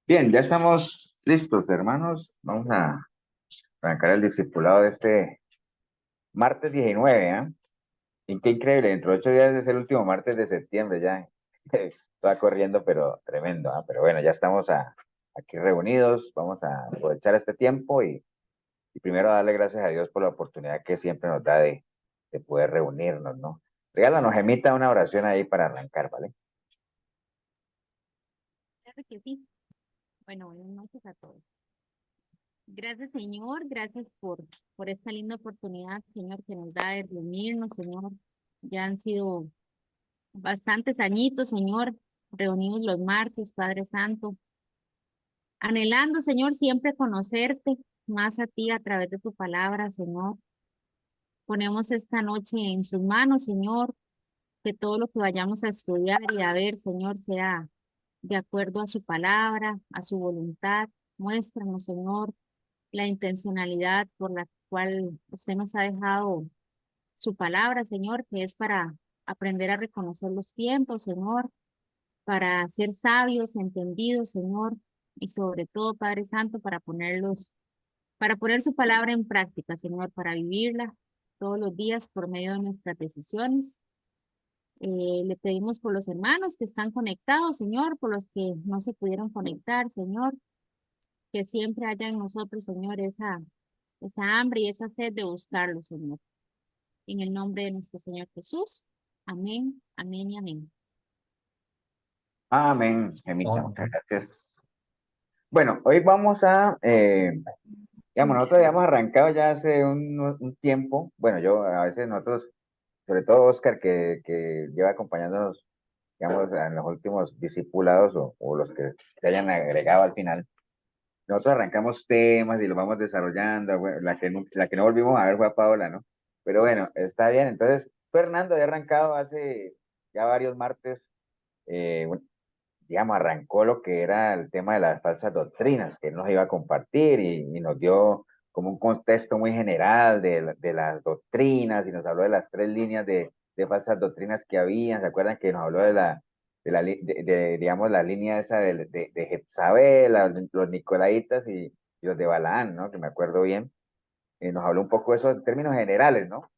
Bien, ya estamos listos, hermanos. Vamos a arrancar el discipulado de este martes 19, ¿ah? Y qué increíble, dentro de 8 días es el último martes de septiembre ya. Va corriendo, pero tremendo, ¿ah? Pero bueno, ya estamos aquí reunidos. Vamos a aprovechar este tiempo y primero darle gracias a Dios por la oportunidad que siempre nos da de poder reunirnos, ¿no? Regálanos, Gemita, una oración ahí para arrancar, ¿vale? Claro que sí. Bueno, buenas noches a todos. Gracias, Señor. Gracias por esta linda oportunidad, Señor, que nos da de reunirnos, Señor. Ya han sido bastantes añitos, Señor, reunidos los martes, Padre Santo, anhelando, Señor, siempre conocerte más a ti a través de tu palabra, Señor. Ponemos esta noche en sus manos, Señor, que todo lo que vayamos a estudiar y a ver, Señor, sea de acuerdo a su palabra, a su voluntad. Muéstranos, Señor, la intencionalidad por la cual usted nos ha dejado su palabra, Señor, que es para aprender a reconocer los tiempos, Señor, para ser sabios, entendidos, Señor, y sobre todo, Padre Santo, para poner su palabra en práctica, Señor, para vivirla todos los días por medio de nuestras decisiones. Le pedimos por los hermanos que están conectados, Señor, por los que no se pudieron conectar, Señor, que siempre haya en nosotros, Señor, esa hambre y esa sed de buscarlo, Señor. En el nombre de nuestro Señor Jesús. Amén, amén y amén. Amén, Gemita, muchas Amén. gracias. Bueno, hoy vamos digamos, nosotros habíamos arrancado ya hace un tiempo. Bueno, yo a veces nosotros, sobre todo Oscar, que lleva acompañándonos, digamos, en los últimos discipulados o los que se hayan agregado al final, nosotros arrancamos temas y los vamos desarrollando. Bueno, la que no volvimos a ver fue a Paola, ¿no? Pero bueno, está bien. Entonces, Fernando había arrancado hace ya varios martes, bueno, digamos, arrancó lo que era el tema de las falsas doctrinas que él nos iba a compartir y nos dio como un contexto muy general de las doctrinas y nos habló de las tres líneas de falsas doctrinas que habían. ¿Se acuerdan que nos habló digamos, la línea esa de Jezabel, los Nicolaitas y los de Balaán, ¿no? Que me acuerdo bien. Nos habló un poco de eso en términos generales, ¿no?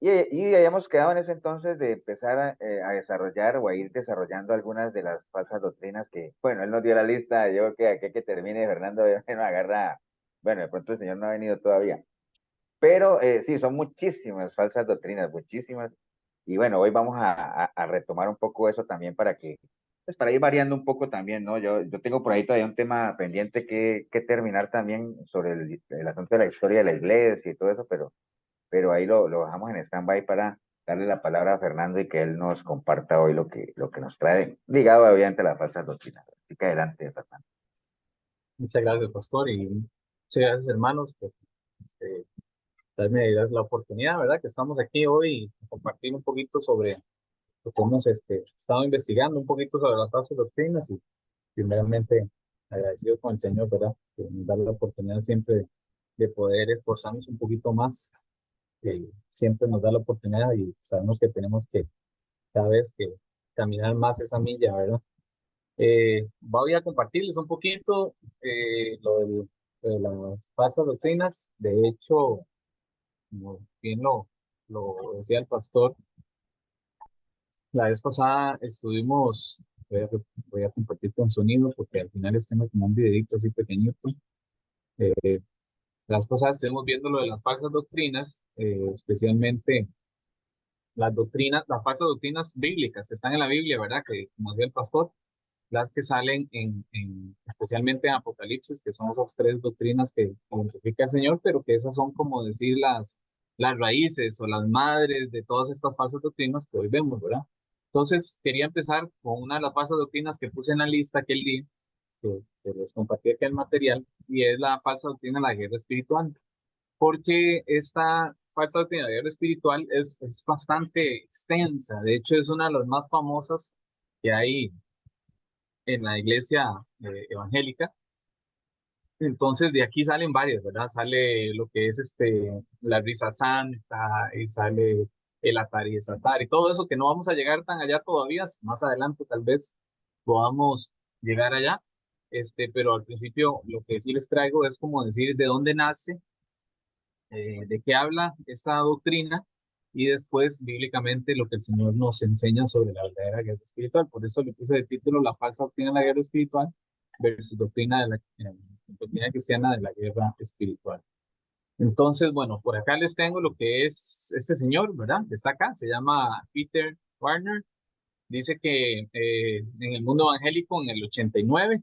Y habíamos quedado en ese entonces de empezar a desarrollar o a ir desarrollando algunas de las falsas doctrinas que, bueno, él nos dio la lista. Yo creo que aquí que termine Fernando ya nos agarra, bueno, de pronto el Señor no ha venido todavía, pero sí, son muchísimas falsas doctrinas, muchísimas. Y bueno, hoy vamos a retomar un poco eso también para pues para ir variando un poco también, ¿no? Yo tengo por ahí todavía un tema pendiente que terminar también sobre el asunto de la historia de la iglesia y todo eso, pero ahí lo bajamos en stand-by para darle la palabra a Fernando y que él nos comparta hoy lo que nos trae, ligado obviamente a las falsas doctrinas. Así que adelante, Fernando. Muchas gracias, pastor, y muchas gracias, hermanos, por este, darme la oportunidad, ¿verdad? Que estamos aquí hoy a compartir un poquito sobre lo que hemos estado investigando, un poquito sobre las falsas doctrinas y primeramente agradecido con el Señor, ¿verdad? Que nos da la oportunidad siempre de poder esforzarnos un poquito más, que siempre nos da la oportunidad y sabemos que tenemos que cada vez que caminar más esa milla, ¿verdad? Voy a compartirles un poquito de las falsas doctrinas. De hecho, como bien lo decía el pastor, la vez pasada estuvimos, voy a compartir con sonido porque al final tengo como un videito así pequeñito. La vez pasada estuvimos viendo lo de las falsas doctrinas, especialmente las falsas doctrinas bíblicas que están en la Biblia, ¿verdad? Que, como decía el pastor, las que salen especialmente en Apocalipsis, que son esas tres doctrinas que identifica el Señor, pero que esas son como decir las raíces o las madres de todas estas falsas doctrinas que hoy vemos, ¿verdad? Entonces, quería empezar con una de las falsas doctrinas que puse en la lista aquel día, que les compartí aquel material, y es la falsa doctrina de la guerra espiritual, porque esta falsa doctrina de la guerra espiritual es bastante extensa, de hecho es una de las más famosas que hay en la iglesia evangélica. Entonces de aquí salen varias, ¿verdad? Sale lo que es la risa santa y sale el atar y desatar y todo eso que no vamos a llegar tan allá todavía, más adelante tal vez podamos llegar allá. pero al principio lo que sí les traigo es como decir de dónde nace, de qué habla esta doctrina y después bíblicamente lo que el Señor nos enseña sobre la verdadera guerra espiritual. Por eso le puse de título La falsa doctrina de la guerra espiritual versus doctrina cristiana de la guerra espiritual. Entonces, bueno, por acá les tengo lo que es este señor, ¿verdad? Que está acá, se llama Peter Warner. Dice que en el mundo evangélico en el 89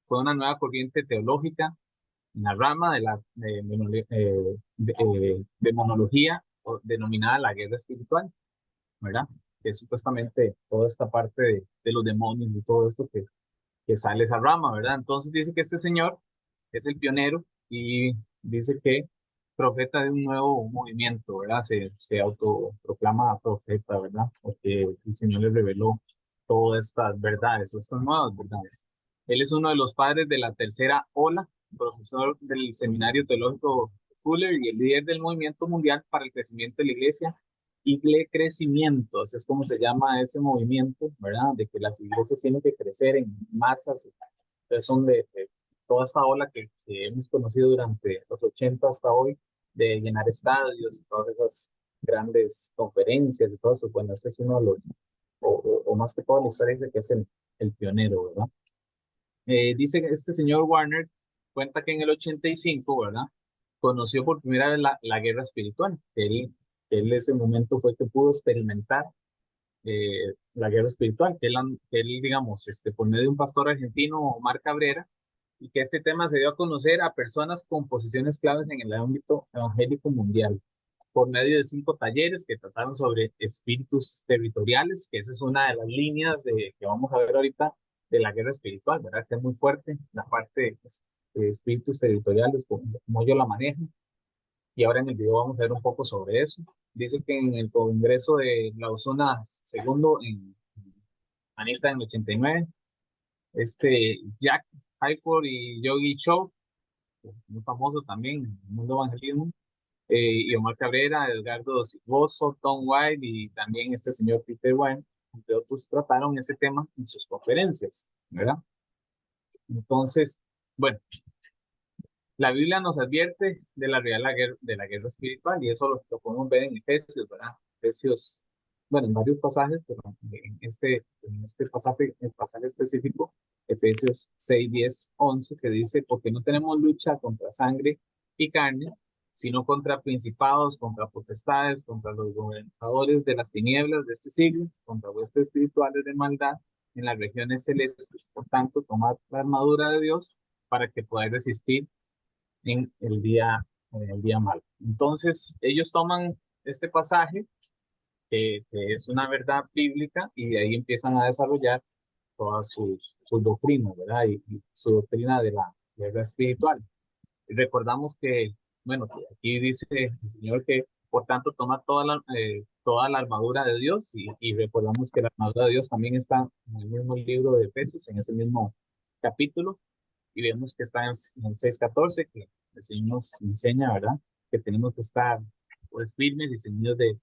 fue una nueva corriente teológica en la rama de la demonología denominada la guerra espiritual, ¿verdad? Que es supuestamente toda esta parte de los demonios y todo esto que sale esa rama, ¿verdad? Entonces dice que este señor es el pionero y dice que profeta de un nuevo movimiento, ¿verdad? Se autoproclama profeta, ¿verdad? Porque el Señor le reveló todas estas verdades, o estas nuevas verdades. Él es uno de los padres de la tercera ola, profesor del Seminario Teológico Fuller y el líder del movimiento mundial para el crecimiento de la iglesia. Crecimiento, así es como se llama ese movimiento, ¿verdad? De que las iglesias tienen que crecer en masas. Entonces son de toda esta ola que hemos conocido durante los 80 hasta hoy, de llenar estadios y todas esas grandes conferencias y todo eso. Bueno, este es uno de los, o más que todo la historia dice que es el pionero, ¿verdad? Dice que este señor Warner cuenta que en el 85, ¿verdad? Conoció por primera vez la guerra espiritual. Él en ese momento fue que pudo experimentar la guerra espiritual, que él, digamos, por medio de un pastor argentino, Omar Cabrera, y que este tema se dio a conocer a personas con posiciones claves en el ámbito evangélico mundial, por medio de 5 talleres que trataron sobre espíritus territoriales, que esa es una de las líneas que vamos a ver ahorita de la guerra espiritual, ¿verdad? Que es muy fuerte la parte de espíritus territoriales, como yo la manejo. Y ahora en el video vamos a ver un poco sobre eso. Dice que en el Congreso de Lausana segundo, en Anita, en el 89, Jack Hayford y Yogi Shaw, muy famoso también en el mundo evangelismo, y Omar Cabrera, Edgardo Sigoso, Tom White y también este señor Peter Wine, entre otros, trataron ese tema en sus conferencias, ¿verdad? Entonces, bueno, la Biblia nos advierte de la de la guerra espiritual y eso lo podemos ver en Efesios, ¿verdad? Efesios, bueno, en varios pasajes, pero en este pasaje, el pasaje específico, Efesios 6, 10, 11, que dice, porque no tenemos lucha contra sangre y carne, sino contra principados, contra potestades, contra los gobernadores de las tinieblas de este siglo, contra huestes espirituales de maldad en las regiones celestes. Por tanto, tomad la armadura de Dios para que podáis resistir en el día malo. Entonces, ellos toman este pasaje, que es una verdad bíblica, y de ahí empiezan a desarrollar todas sus doctrinas, ¿verdad? Y su doctrina de la guerra espiritual. Y recordamos que, bueno, que aquí dice el Señor que, por tanto, toma toda la armadura de Dios, y recordamos que la armadura de Dios también está en el mismo libro de Efesios, en ese mismo capítulo, y vemos que está en el 6:14, que el Señor nos enseña, ¿verdad? Que tenemos que estar pues firmes y ceñidos de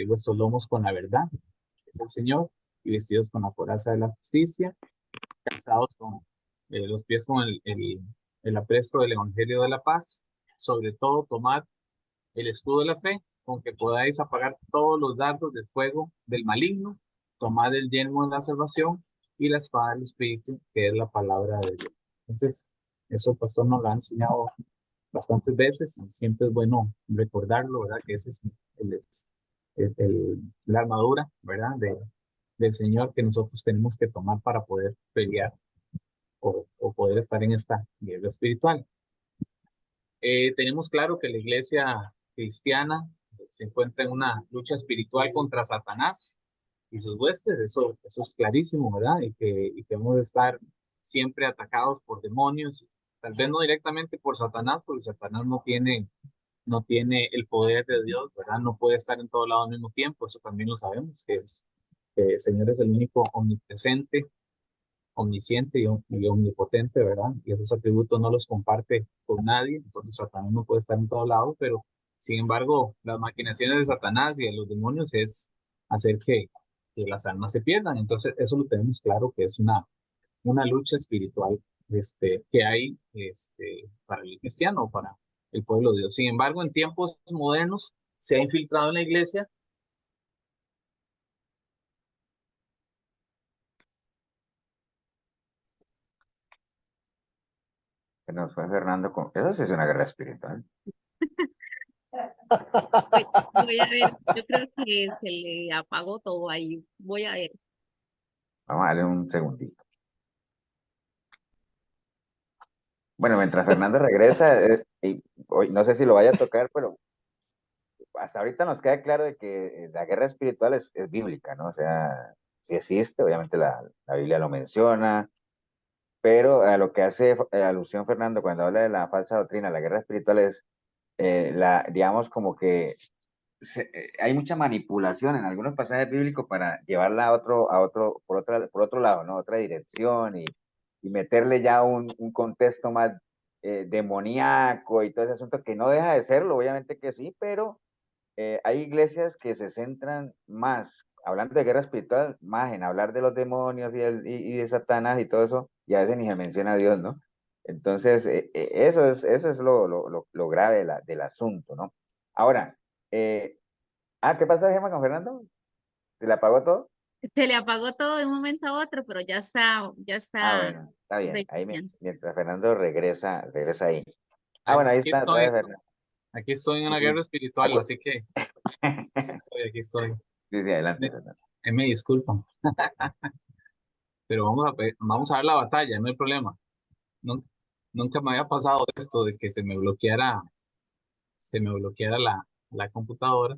vuestros lomos con la verdad, que es el Señor, y vestidos con la coraza de la justicia, calzados con los pies con el apresto del Evangelio de la paz. Sobre todo, tomad el escudo de la fe, con que podáis apagar todos los dardos de fuego del maligno. Tomad el yelmo de la salvación y la espada del Espíritu, que es la palabra de Dios. Entonces, eso el pastor nos lo ha enseñado bastantes veces y siempre es bueno recordarlo, ¿verdad? Que ese es la armadura, ¿verdad? Del Señor que nosotros tenemos que tomar para poder pelear o poder estar en esta guerra espiritual. Tenemos claro que la iglesia cristiana se encuentra en una lucha espiritual contra Satanás y sus huestes, eso es clarísimo, ¿verdad? Y que hemos de estar siempre atacados por demonios, tal vez no directamente por Satanás, porque Satanás no tiene el poder de Dios, ¿verdad? No puede estar en todo lado al mismo tiempo, eso también lo sabemos, que el Señor es el único omnipresente, omnisciente y omnipotente, ¿verdad? Y esos atributos no los comparte con nadie, entonces Satanás no puede estar en todo lado, pero sin embargo, las maquinaciones de Satanás y de los demonios es hacer que las almas se pierdan, entonces eso lo tenemos claro que es una lucha espiritual que hay para el cristiano, para el pueblo de Dios. Sin embargo, en tiempos modernos se ha infiltrado en la iglesia. Se nos fue Fernando con... Eso sí es una guerra espiritual. Voy a ver, yo creo que se le apagó todo ahí. Voy a ver. Vamos a darle un segundito. Bueno, mientras Fernando regresa, y hoy no sé si lo vaya a tocar, pero hasta ahorita nos queda claro de que la guerra espiritual es bíblica, ¿no? O sea, sí existe, obviamente la Biblia lo menciona, pero a lo que hace alusión Fernando cuando habla de la falsa doctrina, la guerra espiritual es, digamos, como que hay mucha manipulación en algunos pasajes bíblicos para llevarla por otro lado, ¿no? Otra dirección y meterle ya un contexto más demoníaco y todo ese asunto que no deja de serlo, obviamente que sí, pero hay iglesias que se centran más, hablando de guerra espiritual, más en hablar de los demonios y de Satanás y todo eso, y a veces ni se menciona a Dios, ¿no? Entonces, eso es lo grave del asunto, ¿no? Ahora, ¿qué pasa, Gemma, con Fernando? ¿Se le apagó todo? Se le apagó todo de un momento a otro, pero ya está Bueno, está bien. Ahí reiniciando. mientras Fernando regresa ahí. Bueno, ahí Aquí está otra estoy, vez Fernando. aquí estoy en Sí, una sí. guerra espiritual, así que aquí estoy. Sí, sí, adelante, Me, Fernando. me disculpan, pero vamos a ver la batalla, no hay problema. Nunca, nunca me había pasado esto de que se me bloqueara la computadora,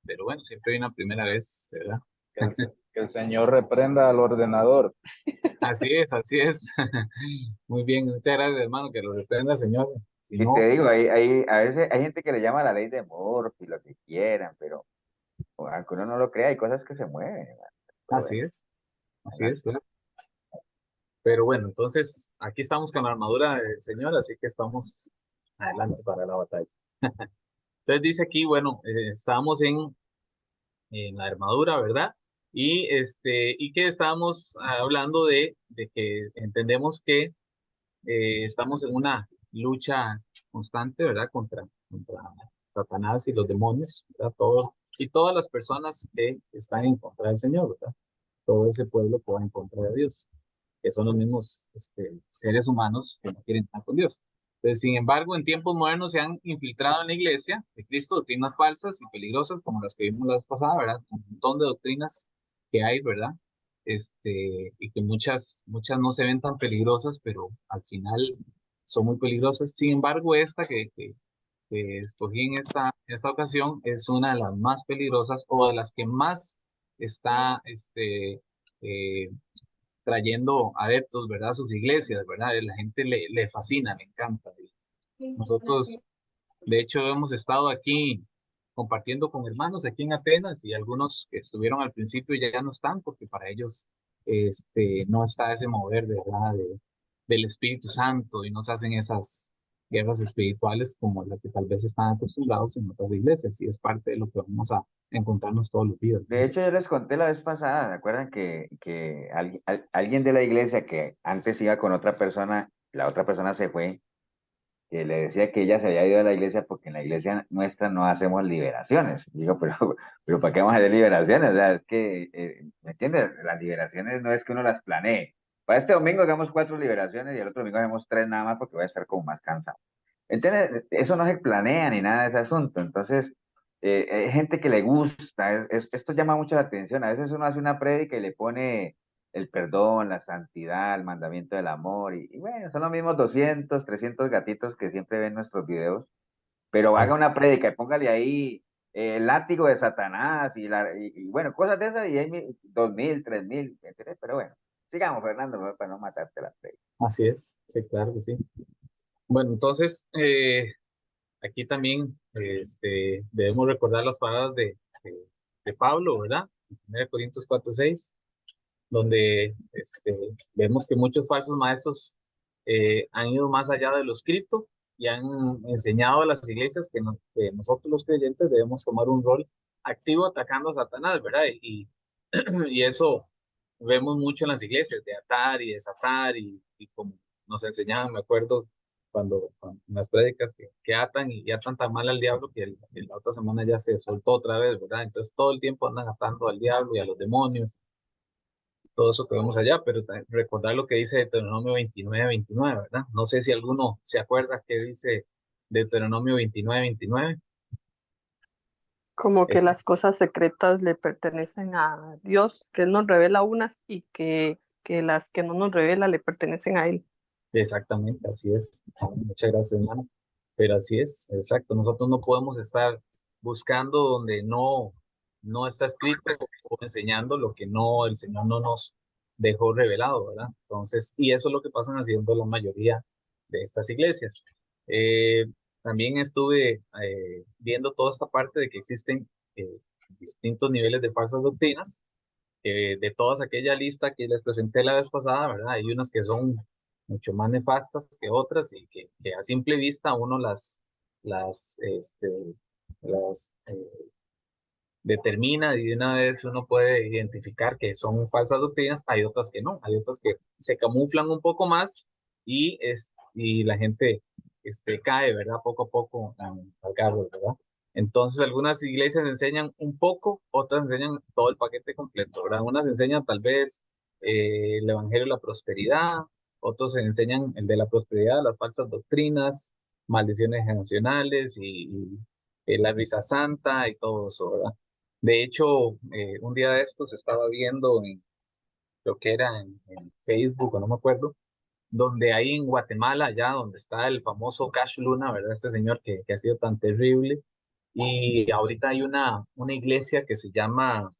pero bueno, siempre hay una primera vez, ¿verdad? Que el Señor reprenda al ordenador. Así es, así es. Muy bien, muchas gracias, hermano, que lo reprenda, Señor. Si Y te no, digo, a veces hay gente que le llama la ley de Murphy, lo que quieran, pero aunque uno no lo crea, hay cosas que se mueven, hermano. Pero así bueno, es, así adelante. es, claro. Pero bueno, entonces aquí estamos con la armadura del Señor, así que estamos adelante para la batalla. Entonces dice aquí, bueno, estábamos en la armadura, ¿verdad? Y que estábamos hablando de que entendemos que estamos en una lucha constante, ¿verdad? Contra Satanás y los demonios, ¿verdad? Y todas las personas que están en contra del Señor, ¿verdad? Todo ese pueblo que va en contra de Dios, que son los mismos seres humanos que no quieren estar con Dios. Entonces, sin embargo, en tiempos modernos se han infiltrado en la iglesia de Cristo doctrinas falsas y peligrosas, como las que vimos la vez pasada, ¿verdad? Un montón de doctrinas que hay, ¿verdad? Y que muchas no se ven tan peligrosas, pero al final son muy peligrosas. Sin embargo, esta que escogí en esta ocasión es una de las más peligrosas o de las que más está eh, trayendo adeptos, ¿verdad? A sus iglesias, ¿verdad? La gente le fascina, le encanta. Nosotros, de hecho, hemos estado aquí compartiendo con hermanos aquí en Atenas y algunos que estuvieron al principio ya no están porque para ellos no está ese mover, ¿verdad? Del Espíritu Santo y no se hacen esas guerras espirituales como la que tal vez están acostumbrados en otras iglesias y es parte de lo que vamos a encontrarnos todos los días, De ¿verdad? hecho, yo les conté la vez pasada, ¿se acuerdan alguien de la iglesia que antes iba con otra persona, la otra persona se fue, que le decía que ella se había ido de la iglesia porque en la iglesia nuestra no hacemos liberaciones? Digo, pero ¿para qué vamos a hacer liberaciones? O sea, es que, ¿me entiendes? Las liberaciones no es que uno las planee. Para este domingo hagamos 4 liberaciones y el otro domingo hagamos 3 nada más porque voy a estar como más cansado. ¿Entiendes? Eso no se planea ni nada de ese asunto. Entonces, hay gente que le gusta, esto llama mucho la atención. A veces uno hace una prédica y le pone el perdón, la santidad, el mandamiento del amor, y bueno, son los mismos 200, 300 gatitos que siempre ven nuestros videos, pero Sí. haga una prédica y póngale ahí el látigo de Satanás y bueno, cosas de esas, y hay 2000, 3000, ¿entiendes? Pero bueno, sigamos, Fernando, para no matarte la prédica. Así es, sí, claro que sí. Bueno, entonces, aquí también debemos recordar las palabras de Pablo, ¿verdad? En 1 Corintios 4:6, donde vemos que muchos falsos maestros han ido más allá de lo escrito y han enseñado a las iglesias que nosotros los creyentes debemos tomar un rol activo atacando a Satanás, ¿verdad? Y eso vemos mucho en las iglesias, de atar y desatar y como nos enseñaban, me acuerdo, en las prédicas que atan y atan tan mal al diablo que la otra semana ya se soltó otra vez, ¿verdad? Entonces todo el tiempo andan atando al diablo y a los demonios, todo eso que vemos allá, pero recordar lo que dice Deuteronomio 29:29, ¿verdad? No sé si alguno se acuerda qué dice Deuteronomio 29:29. Como que Es las cosas secretas le pertenecen a Dios, que Él nos revela unas y que las que no nos revela le pertenecen a Él. exactamente, así es. Muchas gracias, hermano. Pero así es, exacto. Nosotros no podemos estar buscando donde no está escrito o enseñando lo que no, el Señor no nos dejó revelado, ¿verdad? Entonces, y eso es lo que pasan haciendo la mayoría de estas iglesias. Eh, También estuve viendo toda esta parte de que existen distintos niveles de falsas doctrinas. De todas aquella lista que les presenté la vez pasada, ¿verdad? Hay unas que son mucho más nefastas que otras y que a simple vista uno las determina y de una vez uno puede identificar que son falsas doctrinas. Hay otras que no, hay otras que se camuflan un poco más y la gente cae, ¿verdad? Poco a poco al carro, ¿verdad? Entonces, algunas iglesias enseñan un poco, otras enseñan todo el paquete completo, ¿verdad? Unas enseñan tal vez el evangelio de la prosperidad, otros enseñan el de la prosperidad, las falsas doctrinas, maldiciones generacionales y la risa santa y todo eso, ¿verdad? De hecho, un día de estos estaba viendo lo que era en Facebook, o no me acuerdo, donde hay en Guatemala, allá donde está el famoso Cash Luna, ¿verdad? Este señor que ha sido tan terrible. Y ahorita hay una iglesia que se llama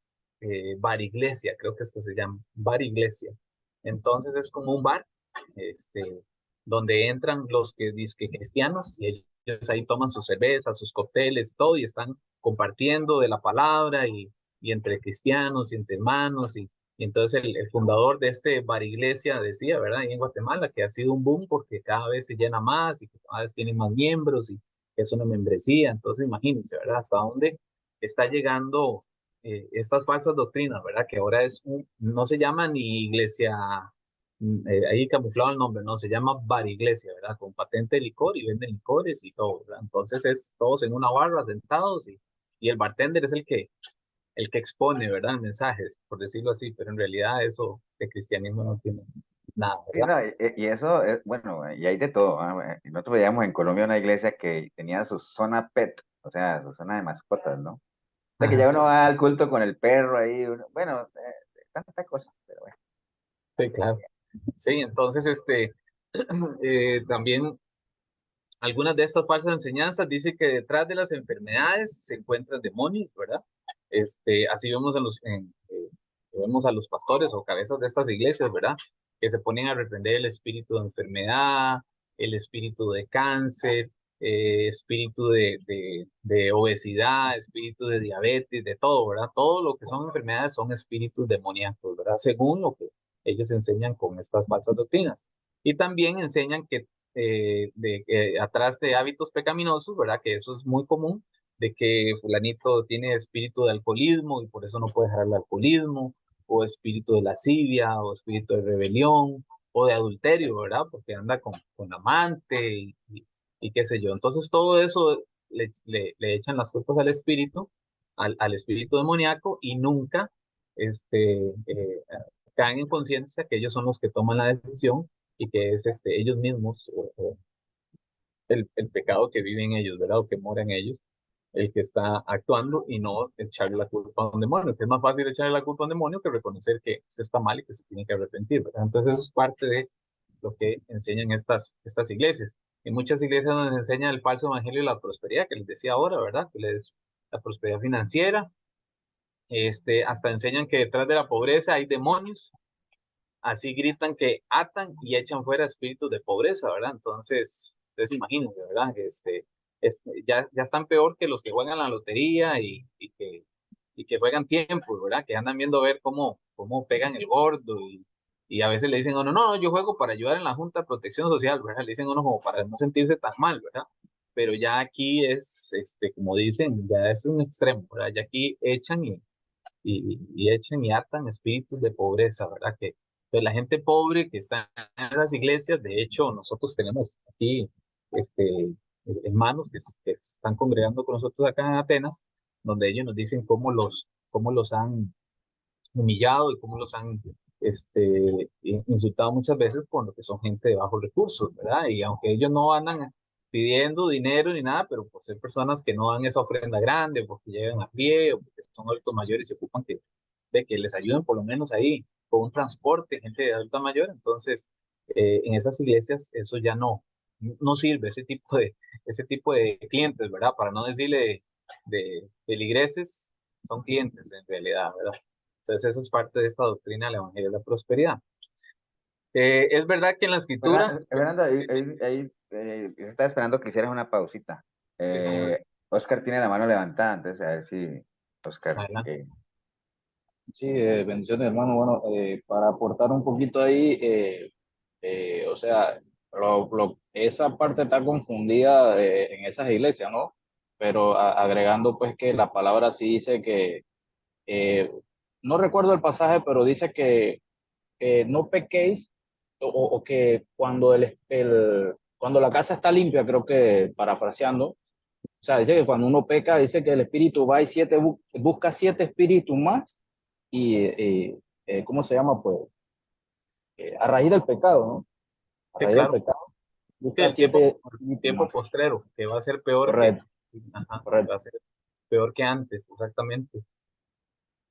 Bar Iglesia, creo que es que se llama Bar Iglesia. Entonces es como un bar, este, donde entran los que dicen cristianos y ellos ahí toman sus cervezas, sus cócteles, todo y están compartiendo de la palabra y entre cristianos y entre hermanos y entonces el fundador de este bar iglesia decía, ¿verdad? Ahí en Guatemala que ha sido un boom porque cada vez se llena más y que cada vez tienen más miembros y que es una membresía. Entonces imagínense, ¿verdad? Hasta dónde está llegando estas falsas doctrinas, ¿verdad? Que ahora no se llama ni iglesia, ahí camuflado el nombre, no, se llama bar iglesia, ¿verdad? Con patente de licor y venden licores y todo, ¿verdad? Entonces es todos en una barra sentados y el bartender es el que expone, ¿verdad? El mensaje, por decirlo así, pero en realidad eso de cristianismo no tiene nada, Sí, ¿verdad? no, y eso es, bueno, y hay de todo. Nosotros veíamos en Colombia una iglesia que tenía su zona pet, o sea, su zona de mascotas, ¿no? O sea, que Ajá, ya uno sí, va al culto con el perro ahí, bueno, tanta cosa, pero bueno. sí, claro. Sí, entonces, también algunas de estas falsas enseñanzas dicen que detrás de las enfermedades se encuentran demonios, ¿verdad? Así vemos a los pastores o cabezas de estas iglesias, ¿verdad? Que se ponen a reprender el espíritu de enfermedad, el espíritu de cáncer, espíritu de obesidad, espíritu de diabetes, de todo, ¿verdad? Todo lo que son enfermedades son espíritus demoníacos, ¿verdad? Según lo que ellos enseñan con estas falsas doctrinas. Y también enseñan que atrás de hábitos pecaminosos, ¿verdad? Que eso es muy común, de que fulanito tiene espíritu de alcoholismo y por eso no puede dejar el alcoholismo, o espíritu de lascivia, o espíritu de rebelión, o de adulterio, ¿verdad? Porque anda con amante y qué sé yo. Entonces todo eso le echan las culpas al espíritu, al espíritu demoníaco y nunca caen en conciencia que ellos son los que toman la decisión y que es ellos mismos o el pecado que viven ellos, ¿verdad? O que mora en ellos, el que está actuando y no echarle la culpa a un demonio, que es más fácil echarle la culpa a un demonio que reconocer que usted está mal y que se tiene que arrepentir, ¿verdad? Entonces eso es parte de lo que enseñan estas iglesias. En muchas iglesias nos enseñan el falso evangelio de la prosperidad, que les decía ahora, ¿verdad? Que les la prosperidad financiera, hasta enseñan que detrás de la pobreza hay demonios, así gritan que atan y echan fuera espíritus de pobreza, ¿verdad? Entonces imagínense, ¿verdad? Ya están peor que los que juegan la lotería y que juegan tiempo, ¿verdad? Que andan viendo a ver cómo pegan el gordo y a veces le dicen a uno, no, yo juego para ayudar en la Junta de Protección Social, ¿verdad? Le dicen a uno como para no sentirse tan mal, ¿verdad? Pero ya aquí como dicen, ya es un extremo, ¿verdad? Ya aquí echan y echan y atan espíritus de pobreza, ¿verdad? Que Entonces, la gente pobre que está en las iglesias, de hecho, nosotros tenemos aquí hermanos que están congregando con nosotros acá en Atenas, donde ellos nos dicen cómo los han humillado y cómo los han insultado muchas veces por lo que son gente de bajos recursos, ¿verdad? Y aunque ellos no andan pidiendo dinero ni nada, pero por ser personas que no dan esa ofrenda grande, porque llegan a pie o porque son adultos mayores y se ocupan de que les ayuden por lo menos ahí con un transporte, gente de adulta mayor, entonces en esas iglesias eso ya no sirve, ese tipo de clientes, ¿verdad? Para no decirle de feligreses, son clientes en realidad, ¿verdad? Entonces, eso es parte de esta doctrina del Evangelio de la Prosperidad. Es verdad que en la escritura... Fernando, Sí, sí, yo estaba esperando que hicieras una pausita. sí, señor. Oscar tiene la mano levantada, entonces a ver si, Oscar, Adelante. Sí, bendiciones, hermano. Bueno, para aportar un poquito ahí, o sea, esa parte está confundida en esas iglesias, ¿no? Pero agregando pues que la palabra sí dice que, eh, no recuerdo el pasaje, pero dice que no pequéis o que cuando la casa está limpia, creo que parafraseando, o sea, dice que cuando uno peca, dice que el espíritu va y busca 7 espíritus más y, ¿cómo se llama? Pues a raíz del pecado, ¿no? A Sí, raíz del claro. pecado, Sí, busca siete el espíritus tiempo más. postrero, que va a ser peor que... Correcto, Ajá, va correcto. a ser peor que antes, exactamente.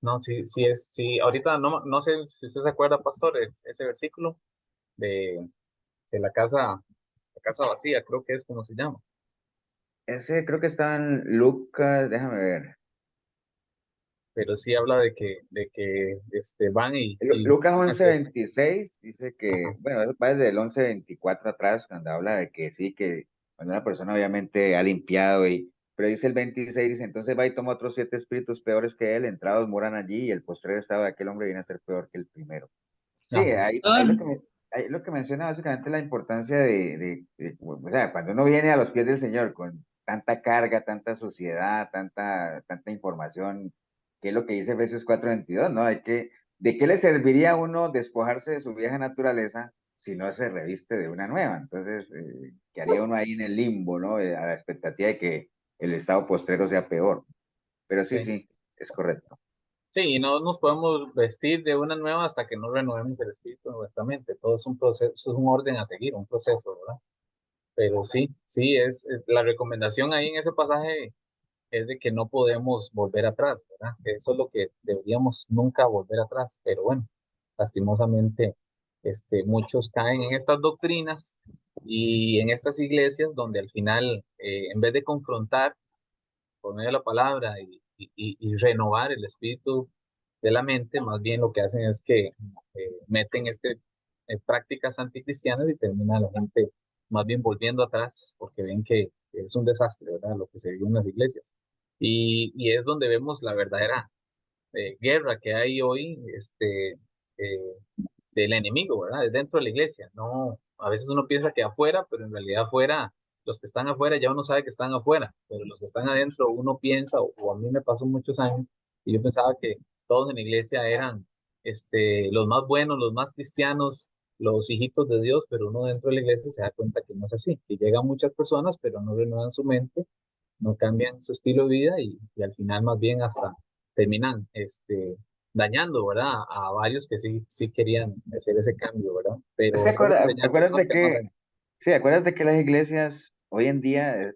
No, sí, sí es, sí, ahorita no sé si usted se acuerda, pastor, ese versículo de, de la casa vacía, creo que es como se llama. ese creo que está en Lucas, déjame ver. Pero sí habla de que van y Lucas buscan once hacer. veintiséis dice que, Ajá, bueno, eso va desde el 11:24 atrás, cuando habla de que sí, que cuando una persona obviamente ha limpiado, pero dice el 26 dice, entonces va y toma otros 7 espíritus peores que él, entrados moran allí, y el postrero estado de aquel hombre viene a ser peor que el primero. Sí, ajá, ahí lo que menciona básicamente la importancia o sea, cuando uno viene a los pies del Señor con tanta carga, tanta suciedad, tanta información, que es lo que dice Efesios 4:22, ¿no? ¿De qué le serviría a uno despojarse de su vieja naturaleza si no se reviste de una nueva? Entonces, ¿qué haría uno ahí en el limbo, ¿no? A la expectativa de que el estado postrero sea peor. Pero sí, sí. sí, es correcto. Sí, y no nos podemos vestir de una nueva hasta que no renovemos el espíritu en nuestra mente. Todo es un proceso, es un orden a seguir, un proceso, ¿verdad? Pero sí, sí, la recomendación ahí en ese pasaje es de que no podemos volver atrás, ¿verdad? Eso es lo que deberíamos nunca volver atrás. Pero bueno, lastimosamente, muchos caen en estas doctrinas y en estas iglesias donde al final, en vez de confrontar por medio de la palabra y renovar el espíritu de la mente, más bien lo que hacen es que meten prácticas anticristianas y termina la gente más bien volviendo atrás porque ven que es un desastre, ¿verdad? Lo que se vive en las iglesias. Y es donde vemos la verdadera guerra que hay hoy del enemigo, ¿verdad? Es dentro de la iglesia. No, a veces uno piensa que afuera, pero en realidad afuera, los que están afuera ya uno sabe que están afuera, pero los que están adentro uno piensa, o a mí me pasó muchos años, y yo pensaba que todos en la iglesia eran los más buenos, los más cristianos, los hijitos de Dios, pero uno dentro de la iglesia se da cuenta que no es así, que llegan muchas personas, pero no renuevan su mente, no cambian su estilo de vida y al final más bien hasta terminan dañando, ¿verdad? A varios que sí querían hacer ese cambio, ¿verdad? Es que Pero estas enseñanzas son las acuérdate que no que deben. Sí, acuérdate que las iglesias hoy en día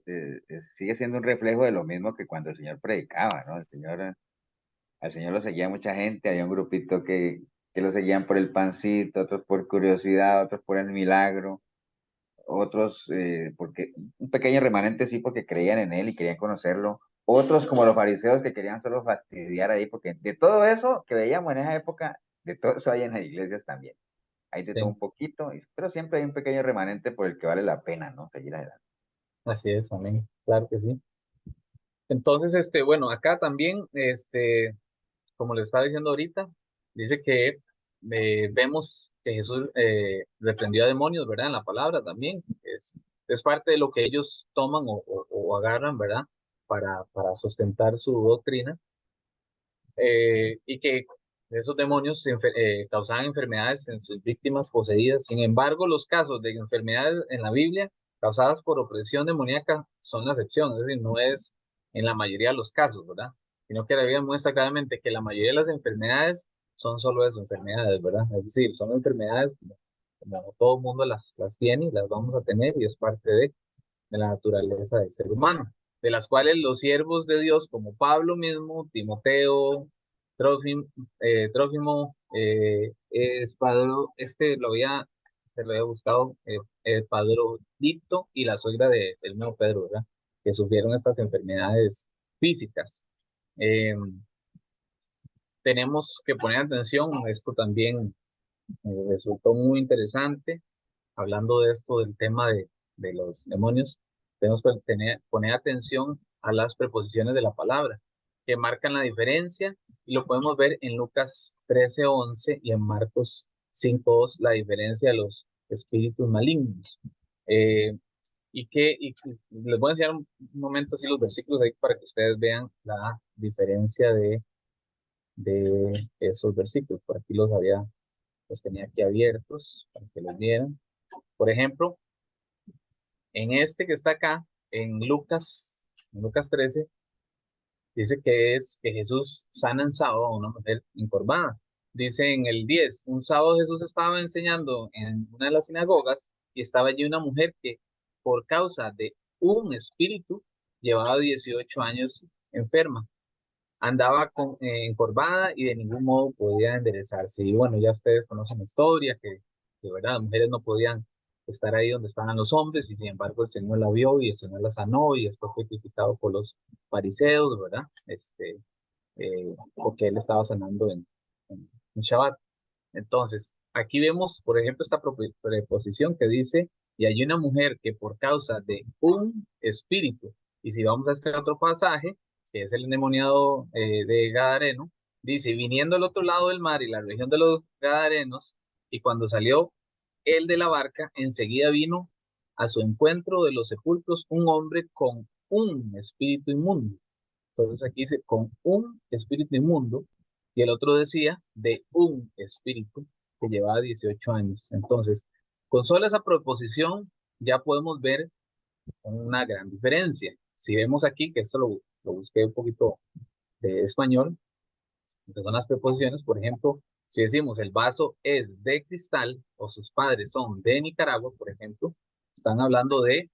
sigue siendo un reflejo de lo mismo que cuando el Señor predicaba, ¿no? Al Señor lo seguía mucha gente, había un grupito que lo seguían por el pancito, otros por curiosidad, otros por el milagro, otros porque un pequeño remanente sí porque creían en él y querían conocerlo, otros como los fariseos que querían solo fastidiar ahí, porque de todo eso que veíamos en esa época, de todo eso hay en las iglesias también. Hay de todo Sí, un poquito, pero siempre hay un pequeño remanente por el que vale la pena, ¿no? Seguir adelante. así es, amén. Claro que sí. Entonces, bueno, acá también, como le estaba diciendo ahorita, dice que vemos que Jesús reprendió a demonios, ¿verdad? En la palabra también. Es parte de lo que ellos toman o agarran, ¿verdad? Para sustentar su doctrina. Y que esos demonios causaban enfermedades en sus víctimas poseídas. Sin embargo, los casos de enfermedades en la Biblia causadas por opresión demoníaca son la excepción, es decir, no es en la mayoría de los casos, ¿verdad? Sino que la Biblia muestra claramente que la mayoría de las enfermedades son solo eso, enfermedades, ¿verdad? Es decir, son enfermedades como todo el mundo las tiene y las vamos a tener y es parte de la naturaleza del ser humano, de las cuales los siervos de Dios, como Pablo mismo, Timoteo, Trófimo, lo había buscado, Padrodito y la suegra del mismo Pedro, ¿verdad? Que sufrieron estas enfermedades físicas. Eh, Tenemos que poner atención, esto también resultó muy interesante hablando de esto del tema de los demonios, tenemos que poner atención a las preposiciones de la palabra, que marcan la diferencia, y lo podemos ver en Lucas 13:11 y en Marcos 5:2, la diferencia de los espíritus malignos. Y les voy a enseñar un momento así los versículos ahí para que ustedes vean la diferencia de esos versículos. Por aquí los tenía aquí abiertos para que los vieran. Por ejemplo, en este que está acá, en Lucas 13, dice que es que Jesús sana en sábado a una mujer encorvada. Dice en el 10, un sábado Jesús estaba enseñando en una de las sinagogas y estaba allí una mujer que por causa de un espíritu llevaba 18 años enferma. Andaba encorvada y de ningún modo podía enderezarse. Y bueno, ya ustedes conocen la historia, que de verdad las mujeres no podían estar ahí donde estaban los hombres, y sin embargo el Señor la vio y el Señor la sanó, y después fue criticado por los fariseos, ¿verdad? Porque él estaba sanando en un Shabbat. Entonces, aquí vemos, por ejemplo, esta preposición que dice, y hay una mujer que por causa de un espíritu, y si vamos a este otro pasaje, que es el endemoniado de Gadareno, dice, viniendo al otro lado del mar y la región de los Gadarenos, y cuando salió él de la barca, enseguida vino a su encuentro de los sepulcros un hombre con un espíritu inmundo. Entonces aquí dice, con un espíritu inmundo, y el otro decía, de un espíritu que llevaba 18 años. Entonces, con solo esa proposición ya podemos ver una gran diferencia. Si vemos aquí, que esto lo busqué un poquito de español, que son las preposiciones, por ejemplo, si decimos el vaso es de cristal o sus padres son de Nicaragua, por ejemplo, están hablando de